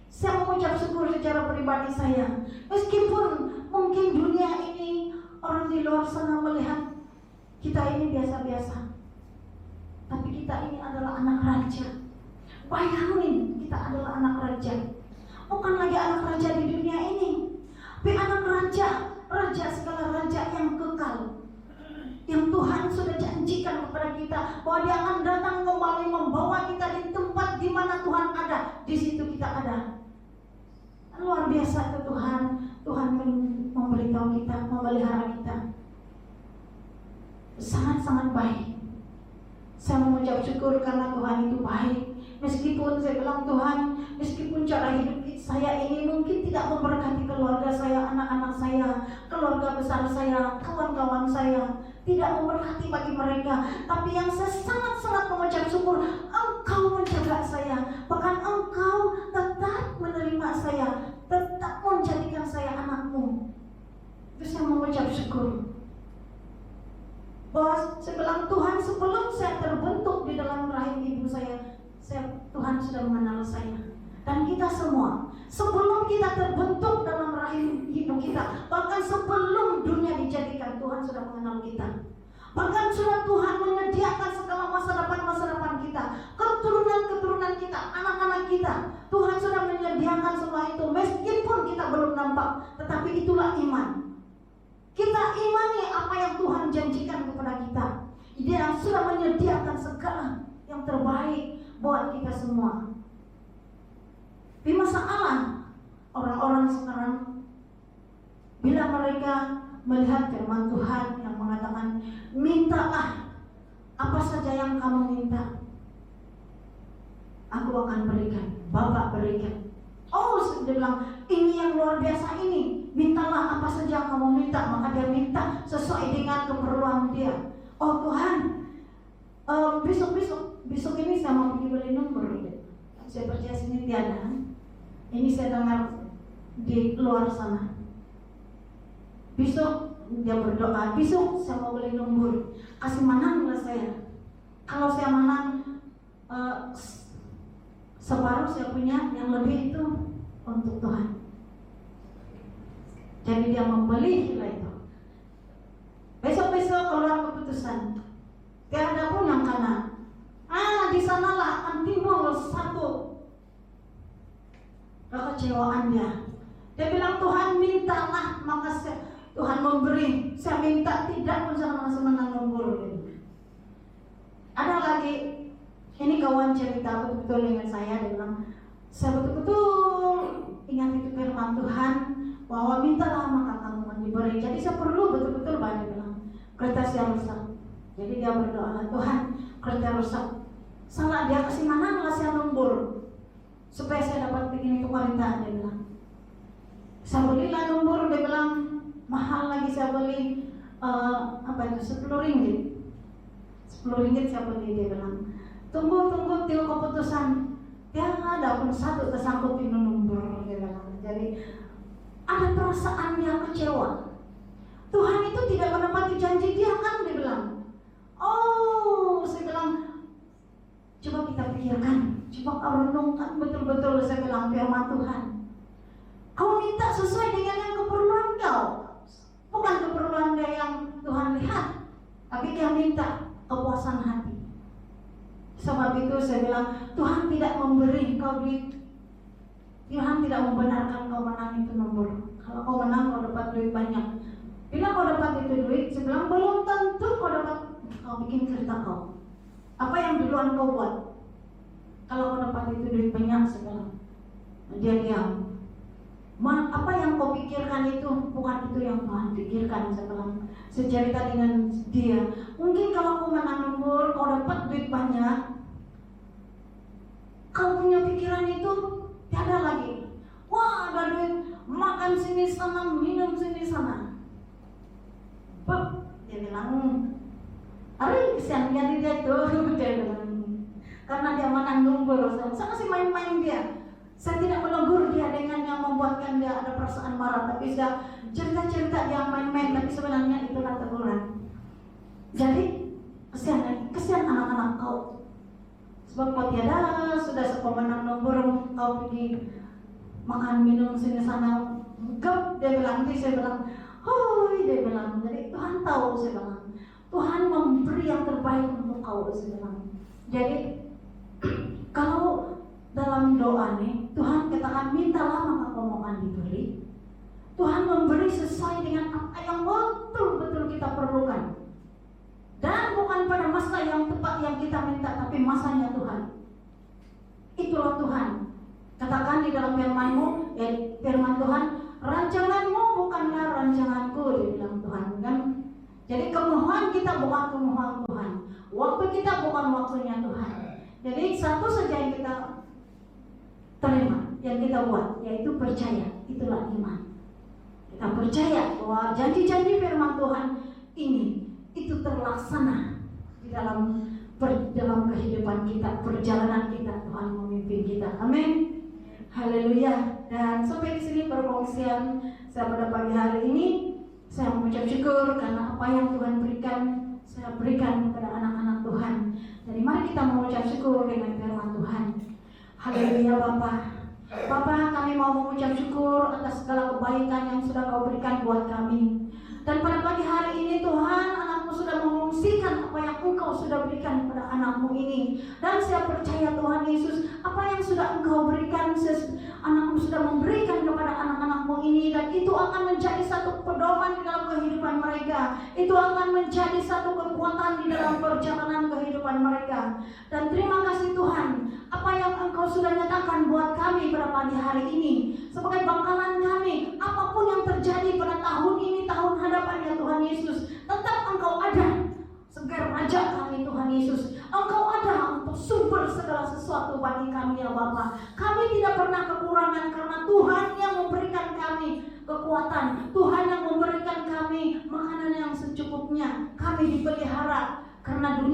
Saya mengucap syukur secara pribadi saya. Meskipun mungkin dunia ini, orang di luar sana melihat kita ini biasa-biasa, tapi kita ini adalah anak raja. Bayangin, kita adalah anak raja. Bukan lagi anak raja di dunia ini, tapi anak raja, raja segala raja yang kekal, yang Tuhan sudah janjikan kepada kita bahwa Dia akan datang kembali membawa kita di tempat di mana Tuhan ada. Di situ kita ada. Luar biasa itu Tuhan. Tuhan memberitahu kita, memelihara kita. Sangat-sangat baik. Saya mengucap syukur karena Tuhan itu baik. Meskipun saya bilang, Tuhan, meskipun cara hidup saya ini mungkin tidak memberkati keluarga saya, anak-anak saya, keluarga besar saya, kawan-kawan saya, tidak memberkati bagi mereka, tapi yang saya sangat-sangat mengucap syukur, Engkau menjaga saya, bahkan Engkau tetap menerima saya, tetap menjadikan saya anakmu. Itu saya mengucap syukur. Bahwa saya bilang, Tuhan, sebelum saya terbentuk di dalam rahim ibu saya, Tuhan sudah mengenal saya. Dan kita semua, sebelum kita terbentuk dalam rahim ibu kita, bahkan sebelum dunia dijadikan, Tuhan sudah mengenal kita. Bahkan sudah Tuhan menyediakan segala masa depan kita, keturunan kita, anak-anak kita. Tuhan sudah menyediakan semua itu, meskipun kita belum nampak. Tetapi itulah iman. Kita imani apa yang Tuhan janjikan kepada kita. Dia sudah menyediakan segala yang terbaik buat kita semua. Di masalah orang-orang sekarang, bila mereka melihat firman Tuhan yang mengatakan, mintalah apa saja yang kamu minta, aku akan berikan, Bapa berikan. Oh, dia bilang, ini yang luar biasa ini, mintalah apa saja yang kamu minta. Maka dia minta sesuai dengan keperluan dia. Oh Tuhan, besok ini saya mau pergi beli nomor. Saya percaya sini tiada. Ini saya dengar di luar sana. Besok dia berdoa, besok saya mau beli nomor. Kasih menanglah saya. Kalau saya menang, separuh saya punya, yang lebih itu untuk Tuhan. Jadi dia membeli gila itu. Besok-besok keluar keputusan. Tiada pun yang kanan. Di sanalah akan timbul satu kekecewaan dia. Dia bilang, Tuhan mintalah, maka Tuhan memberi. Saya minta tidak pun saya langsung menang nomor. Ada lagi, ini kawan cerita betul-betul dengan saya. Dia bilang, saya betul-betul ingat itu firman Tuhan, bahwa mintalah maka kamu diberi. Jadi saya perlu betul-betul banyak bilang kereta saya rusak. Jadi dia berdoa, Tuhan kereta rusak, salah dia kasih mana nggak saya nombor supaya saya dapat bikin itu kereta, dia bilang. Saya belilah nombor, dia bilang mahal lagi, saya beli apa itu 10 ringgit. 10 ringgit saya beli, dia bilang. Tunggu til keputusan. Dia ada pun satu tersangkut di nomor, dia bilang. Jadi ada perasaan yang kecewa. Tuhan itu tidak menepati janji dia kan, dia bilang. Oh, saya bilang, coba kita pikirkan, coba kau renungkan betul-betul, saya bilang firman Tuhan. Kau minta sesuai dengan yang keperluan kau, bukan keperluan dia yang Tuhan lihat, tapi dia minta kepuasan hati. Sebab itu saya bilang, Tuhan tidak memberi kau duit, Tuhan tidak membenarkan kau menang itu nomor. Kalau kau menang kau dapat duit banyak. Bila kau dapat itu duit, saya bilang belum tentu kau dapat, kau bikin cerita kau. Apa yang duluan kau buat? Kalau kau dapat itu duit banyak, saya bilang. Dia diam. Apa yang kau pikirkan itu bukan itu yang Tuhan pikirkan, saya bilang. Saya cerita dengan dia. Mungkin kalau kau menang nomor, kau dapat duit banyak, kau punya pikiran itu tiada lagi. Wah, ada duit, makan sini sana, minum sini sana. Dia bilang, Ari kesian jadi dia tuh, dia bilang, karena dia menang nomor. Saya masih main-main dia. Saya tidak menegur dia dengan yang membuatkan dia ada perasaan marah, tapi saya cerita-cerita dia main-main, tapi sebenarnya itulah teguran. Jadi kesian anak-anak kau. Sebab kau tiada sudah sepemenang nomor, kau pergi makan minum sini sana, gap, dia bilang. Jadi saya bilang, hoi, dia bilang. Jadi Tuhan tahu, saya bilang. Tuhan memberi yang terbaik untuk kau, saya bilang. Jadi kalau dalam doa nih, Tuhan katakan mintalah maka kau akan diberi. Tuhan memberi sesuai dengan apa yang betul-betul kita perlukan. Dan bukan pada masa yang tepat yang kita minta, tapi masanya Tuhan. Itulah Tuhan. Katakan di dalam firman-Mu, firman Tuhan, rancangan-Mu bukanlah rancanganku, dia bilang Tuhan kan. Jadi kemohonan kita bukan kemohonan Tuhan. Waktu kita bukan waktunya Tuhan. Jadi satu saja yang kita terima, yang kita buat, yaitu percaya. Itulah iman. Kita percaya bahwa janji-janji firman Tuhan ini itu terlaksana di dalam kehidupan kita, perjalanan kita. Tuhan memimpin kita. Amin. Haleluya. Dan sampai di sini perkongsian saya pada pagi hari ini. Saya mengucap syukur karena apa yang Tuhan berikan, saya berikan kepada anak-anak Tuhan. Jadi mari kita mengucap syukur dengan firman Tuhan. Haleluya Bapa. Bapa, kami mau mengucap syukur atas segala kebaikan yang sudah Kau berikan buat kami. Dan pada pagi hari ini Tuhan, anak-Mu sudah mengungsikan apa yang Engkau sudah berikan kepada anak-Mu ini. Dan saya percaya Tuhan Yesus, apa yang sudah Engkau berikan, anak-Mu sudah memberikan kepada anak-anak-Mu ini. Dan itu akan menjadi satu pedoman di dalam kehidupan mereka. Itu akan menjadi satu kekuatan di dalam perjalanan kehidupan mereka. Dan terima kasih Tuhan, apa yang Engkau sudah nyatakan buat kami pada pagi hari ini. Sebagai bangkalan kami, apapun yang terjadi pada tahun ini, tahun hadapan ya Tuhan Yesus, tetap Engkau ada. Segar Raja kami Tuhan Yesus, Engkau ada untuk sumber segala sesuatu bagi kami ya Bapa. Kami tidak pernah kekurangan karena Tuhan yang memberikan kami kekuatan, Tuhan yang memberikan kami makanan yang secukupnya. Kami dipelihara karena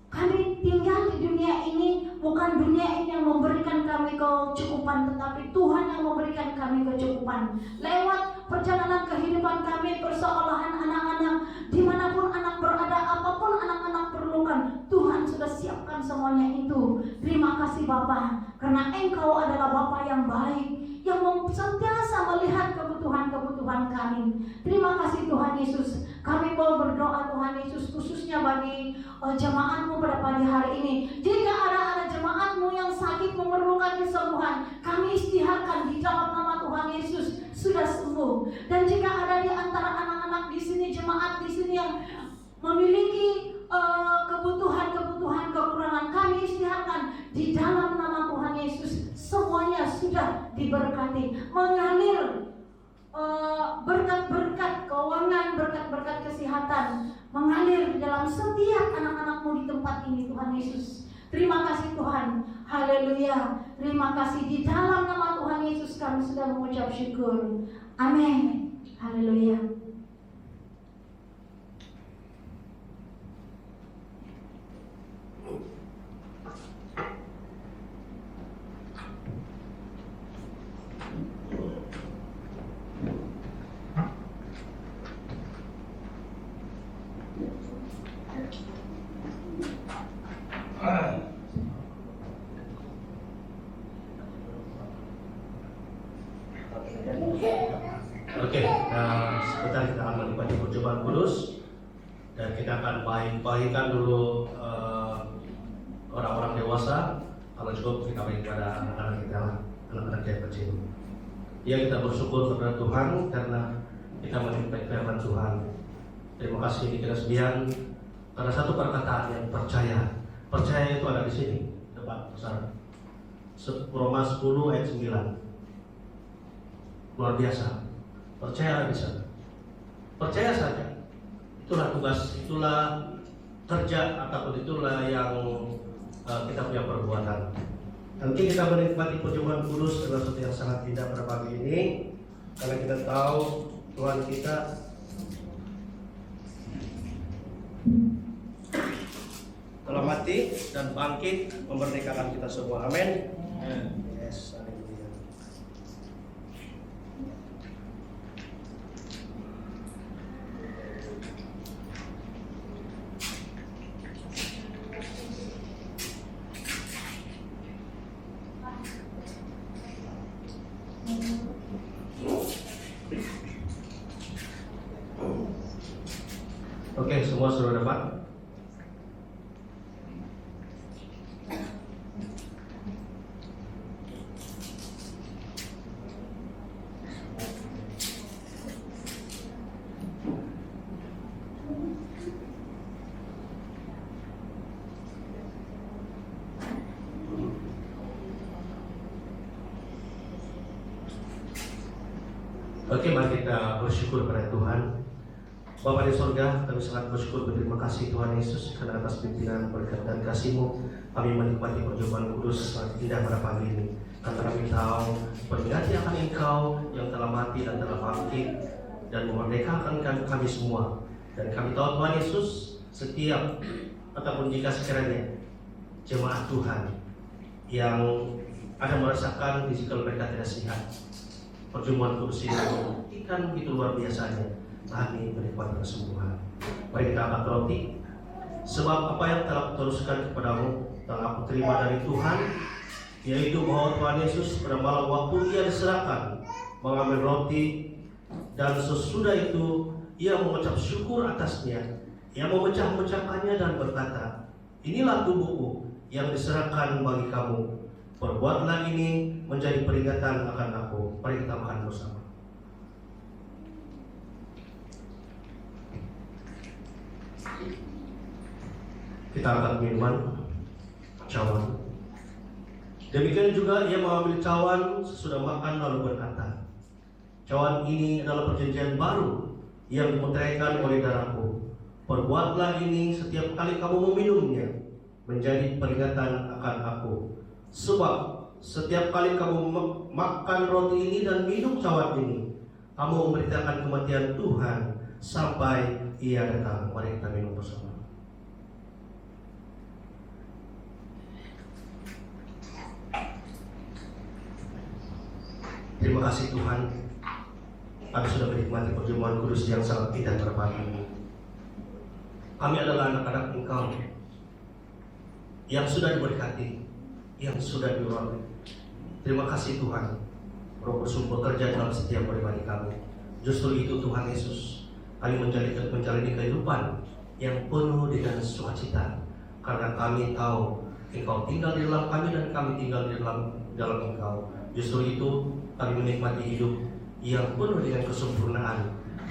kami tinggal di dunia ini, bukan dunia ini yang memberikan kami kecukupan, tetapi Tuhan yang memberikan kami kecukupan. Lewat perjalanan kehidupan kami, persoalan anak-anak, dimanapun anak berada, apapun anak-anak perlukan, Tuhan sudah siapkan semuanya itu. Terima kasih Bapa, karena Engkau adalah Bapa yang baik, yang senantiasa melihat kebutuhan-kebutuhan kami. Terima kasih Tuhan Yesus. Kami mau berdoa Tuhan Yesus, khususnya bagi jemaat-Mu pada pagi hari ini. Jika ada jemaat-Mu yang sakit memerlukan kesembuhan, kami istiharkan di dalam nama Tuhan Yesus sudah sembuh. Dan jika ada di antara anak-anak di sini, jemaat di sini yang memiliki kebutuhan-kebutuhan kekurangan, kami istiharkan di dalam nama Tuhan Yesus semuanya sudah diberkati, mengalir berkat-berkat keuangan, berkat-berkat kesehatan mengalir di dalam setiap anak-anak-Mu di tempat ini Tuhan Yesus. Terima kasih Tuhan. Haleluya. Terima kasih, di dalam nama Tuhan Yesus kami sudah mengucap syukur. Amin. Haleluya. Oke, sebentar kita akan menikmati percobaan kudus dan kita akan bagikan dulu orang-orang dewasa. Kalau cukup kita bagi kepada anak-anak kita, anak-anak yang kecil. Ya, kita bersyukur kepada Tuhan karena kita menikmati firman Tuhan. Terima kasih di kesediaan karena satu perkataan yang percaya. Percaya itu ada di sini, depan besar. Roma 10 ayat 9. Luar biasa. Percaya bisa. Percaya saja. Itulah tugas, itulah kerja ataupun itulah yang kita punya perbuatan. Nanti kita menikmati perjumpaan kudus adalah sesuatu yang sangat indah pada pagi ini, karena kita tahu Tuhan kita telah mati dan bangkit memerdekakan kita semua. Amin. Yes, haleluya. Oke, semua sudah dapat? Oke, mari kita bersyukur pada Tuhan. Bapa di surga, kami sangat bersyukur berterima kasih Tuhan Yesus karena atas pimpinan, berkat dan kasih-Mu kami menikmati perjumpaan kudus sangat indah pada pagi ini. Karena kami tahu peringati akan Engkau yang telah mati dan telah bangkit dan memerdekakan kami semua. Dan kami tahu Tuhan Yesus setiap ataupun jika sekiranya jemaat Tuhan yang ada merasakan fisikal mereka tidak sehat, perjumpaan kudus ini membuktikan begitu luar biasanya kami menikmati kesembuhan. Mari kita angkat roti, sebab apa yang telah kuteruskan kepadamu telah aku terima dari Tuhan, yaitu bahwa Tuhan Yesus pada malam waktu Ia diserahkan mengambil roti, dan sesudah itu Ia mengucap syukur atasnya. Ia memecah-mecahkannya dan berkata, inilah tubuhku yang diserahkan bagi kamu. Perbuatlah ini menjadi peringatan akan aku. Mari kita makan bersama. Kita angkat minuman, cawan. Demikian juga ia mengambil cawan sesudah makan lalu berkata, cawan ini adalah perjanjian baru yang dimeteraikan oleh darahku. Perbuatlah ini setiap kali kamu meminumnya menjadi peringatan akan aku. Sebab setiap kali kamu makan roti ini dan minum cawan ini, kamu memberitakan kematian Tuhan sampai Ia datang. Mari kita minum bersama. Terima kasih Tuhan, kami sudah menikmati perjumpaan kudus yang sangat indah pada pagi ini. Kami adalah anak-anak Engkau yang sudah diberkati, yang sudah diurapi. Terima kasih Tuhan, Roh Kudus bekerja dalam setiap pribadi kami. Justru itu Tuhan Yesus, kami menjalani kehidupan yang penuh dengan sukacita, karena kami tahu Engkau tinggal di dalam kami dan kami tinggal di dalam Engkau. Justru itu kami menikmati hidup yang penuh dengan kesempurnaan.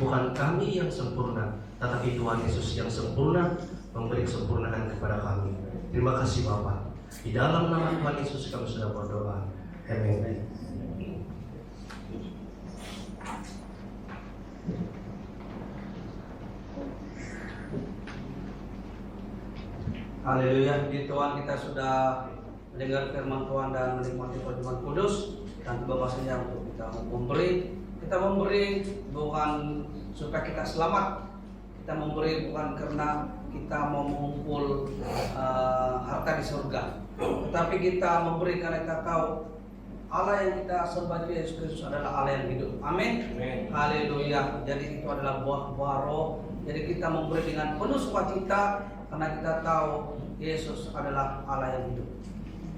Bukan kami yang sempurna, tetapi Tuhan Yesus yang sempurna memberi kesempurnaan kepada kami. Terima kasih Bapa. Di dalam nama Tuhan Yesus kami sudah berdoa. Amin. Haleluya, puji Tuhan, kita sudah mendengar firman Tuhan dan menikmati perjamuan kudus, dan tiba masanya untuk kita memberi. Kita memberi bukan supaya kita selamat, kita memberi bukan karena kita mau mengumpul harta di surga, tetapi kita memberi karena kita tahu Allah yang kita sembah Yesus Kristus adalah Allah yang hidup. Amin. Haleluya. Jadi itu adalah buah-buah roh. Jadi kita memberi dengan penuh sukacita karena kita tahu Yesus adalah Allah yang hidup.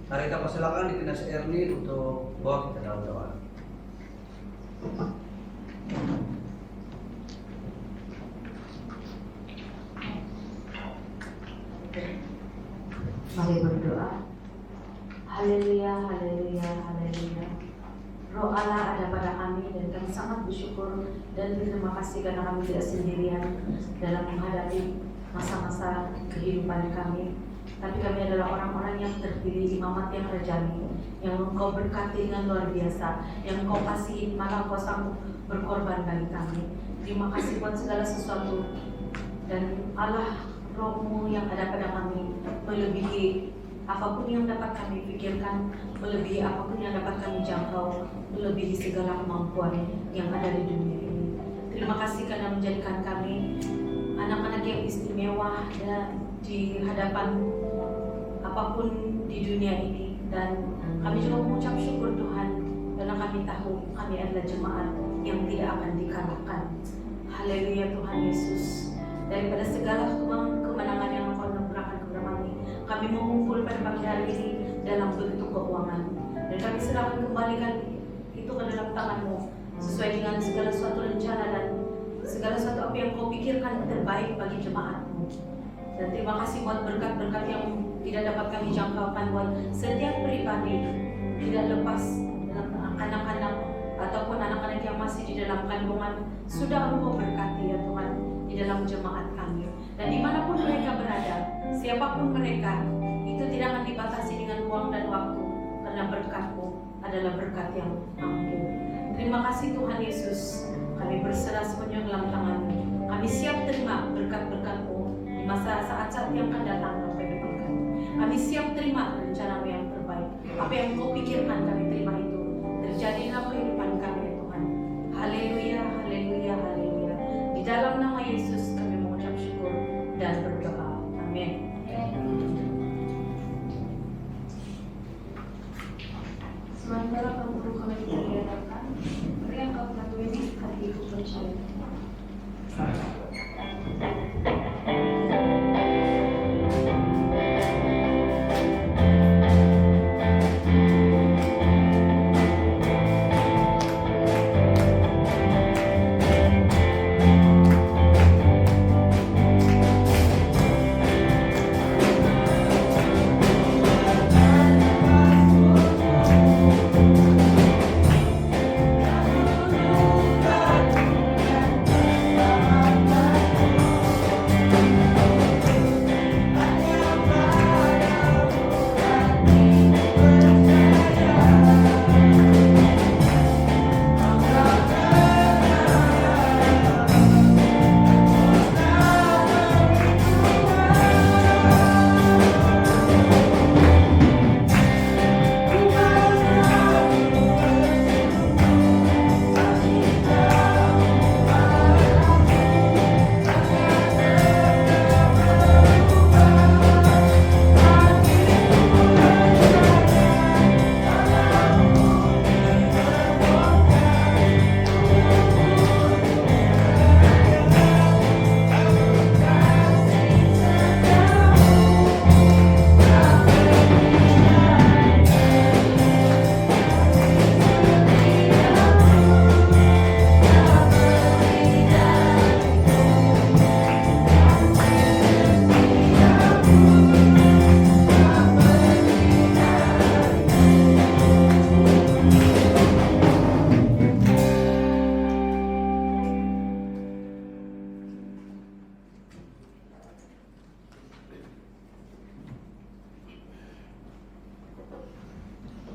Mari kita persilakan Diakonis Erni untuk bawa kita dalam doa. Mari berdoa. Haleluya, haleluya, haleluya. Roh Allah ada pada kami dan kami sangat bersyukur dan berterima kasih karena kami tidak sendirian dalam menghadapi masa-masa kehidupan kami. Tapi kami adalah orang-orang yang terpilih, imamat yang rajani, yang Engkau berkati dengan luar biasa, yang Engkau kasihi malah Engkau sanggup berkorban bagi kami. Terima kasih buat segala sesuatu, dan Allah Roh-Mu yang ada pada kami melebihi apapun yang dapat kami pikirkan, melebihi apapun yang dapat kami jangkau, melebihi segala kemampuan yang ada di dunia ini. Terima kasih karena menjadikan kami anak-anak yang istimewa dan di hadapan apapun di dunia ini, dan kami juga mengucap syukur Tuhan karena kami tahu kami adalah jemaat yang tidak akan dikalahkan. Haleluya Tuhan Yesus. Daripada segala kemenangan yang Engkau anugerahkan kepada kami mengumpul pada pagi hari ini dalam bentuk keuangan, dan kami serahkan kembalikan itu ke dalam tangan-Mu sesuai dengan segala suatu rencana dan segala suatu apa yang Kau pikirkan terbaik bagi jemaat-Mu. Dan terima kasih buat berkat-berkat yang tidak dapat kami jangkaukan buat setiap pribadi, tidak lepas dalam anak-anak ataupun anak-anak yang masih di dalam kandungan. Sudah Engkau berkati ya Tuhan di dalam jemaat kami, dan dimanapun mereka berada, siapapun mereka, itu tidak akan dibatasi dengan uang dan waktu, karena berkat-Mu adalah berkat yang ampuh. Terima kasih Tuhan Yesus, kami berserah semuanya dalam tangan-Mu. Kami siap terima berkat-berkat-Mu di masa saat-saat yang akan datang sampai depan kami. Kami siap terima rencana-Mu yang terbaik. Apa yang Kau pikirkan kami terima itu terjadi dalam kehidupan kami ya Tuhan. Haleluya, haleluya, haleluya. Di dalam nama Yesus kami mengucap syukur dan berdoa. Amin. Sementara kamu kami diadakan, beri yang kau satu ini hatiku percaya.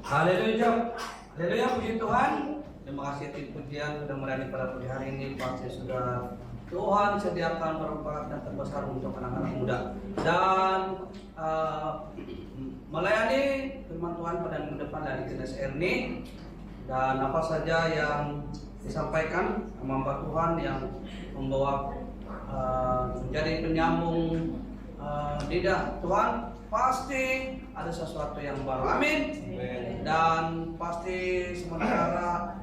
Haleluya, haleluya, puji Tuhan. Terima kasih atas pujian sudah melayani pada pagi hari ini. Pasti sudah Tuhan sediakan berkat yang terbesar untuk anak-anak muda dan melayani firman Tuhan pada minggu depan dari Genes Erni, dan apa saja yang disampaikan hamba Tuhan yang membawa menjadi penyambung lidah Tuhan, pasti ada sesuatu yang baru. Amin. Dan pasti sementara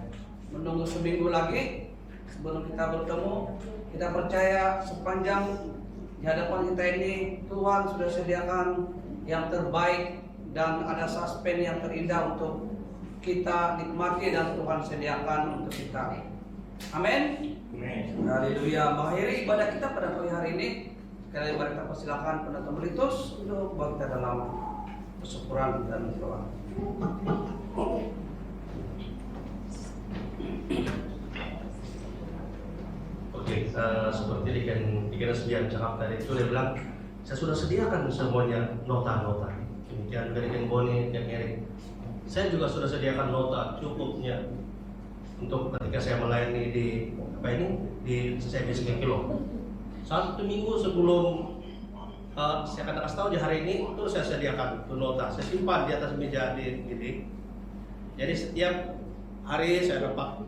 menunggu seminggu lagi sebelum kita bertemu, kita percaya sepanjang di hadapan kita ini Tuhan sudah sediakan yang terbaik dan ada suspense yang terindah untuk kita nikmati dan Tuhan sediakan untuk kita. Amin. Haleluya. Mengakhiri ibadah kita pada pagi hari ini, sekali lagi kita persilakan pendeta Melitus untuk bawa kita dalam persyukuran dan doa. Oke, seperti di Genes cakap tadi itu dia bilang, saya sudah sediakan semuanya nota-nota. Demikian dari Ken Boni dan Erik. Saya juga sudah sediakan nota cukupnya untuk ketika saya melayani di saya di Kilo. 1 minggu sebelum saya akan kasih tahu di hari ini, itu saya sediakan itu nota. Saya simpan di atas meja di. Jadi setiap hari saya dapat.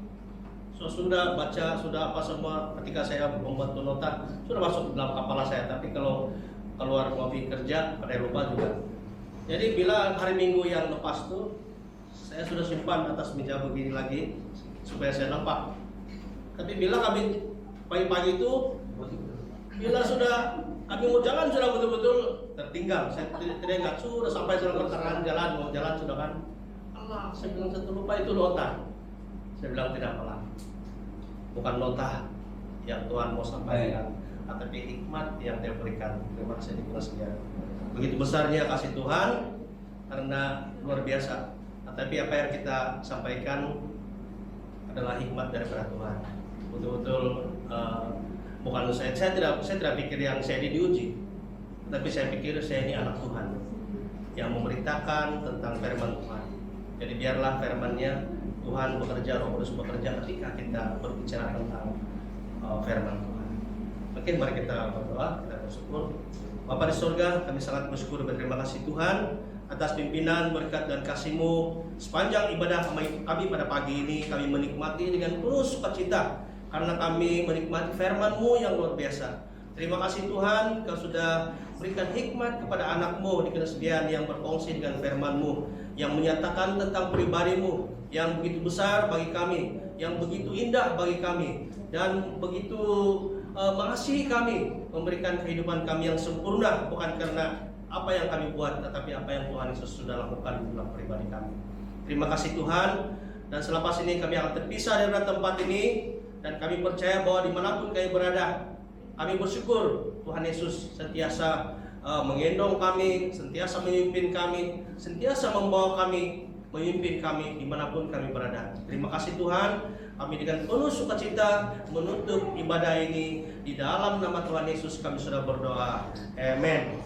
Sudah baca, sudah apa semua. Ketika saya membuat nota, sudah masuk dalam kepala saya. Tapi kalau keluar ngopi kerja, pada lupa juga. Jadi bila hari Minggu yang lepas tuh, saya sudah simpan atas meja begini lagi supaya saya nampak. Tapi bila kami pagi-pagi itu, bila sudah kami mau jalan sudah betul-betul tertinggal. Saya tidak ingat, sudah sampai dalam pertengahan jalan, mau jalan sudah kan. Allah, saya bilang satu lupa itu nota. Saya bilang tidak apa-apa. Bukan nota yang Tuhan mau sampaikan, tetapi hikmat yang Dia berikan. Terima kasih dikasih. Begitu besarnya kasih Tuhan karena luar biasa. Tetapi apa yang kita sampaikan adalah hikmat daripada Tuhan. Betul-betul bukan saya tidak pikir yang saya ini diuji, tapi saya pikir saya ini anak Tuhan yang memberitakan tentang firman Tuhan. Jadi biarlah firman-Nya Tuhan bekerja, Roh Kudus bekerja ketika kita berbicara tentang firman Tuhan. Mungkin mari kita berdoa, kita bersyukur. Bapa di surga, kami sangat bersyukur, berterima kasih Tuhan atas pimpinan, berkat dan kasih-Mu sepanjang ibadah kami pada pagi ini. Kami menikmati dengan penuh sukacita karena kami menikmati firman-Mu yang luar biasa. Terima kasih Tuhan, Kau sudah berikan hikmat kepada anak-Mu di kesediaan yang berkongsi dengan firman-Mu, yang menyatakan tentang pribadi-Mu yang begitu besar bagi kami, yang begitu indah bagi kami, dan begitu mengasihi kami, memberikan kehidupan kami yang sempurna, bukan karena apa yang kami buat, tetapi apa yang Tuhan Yesus sudah lakukan dalam pribadi kami. Terima kasih Tuhan, dan selepas ini kami akan terpisah dari tempat ini, dan kami percaya bahwa dimanapun kami berada, kami bersyukur Tuhan Yesus sentiasa menggendong kami, sentiasa memimpin kami, sentiasa membawa kami, memimpin kami dimanapun kami berada. Terima kasih Tuhan, kami dengan penuh sukacita menutup ibadah ini. Di dalam nama Tuhan Yesus kami sudah berdoa. Amin.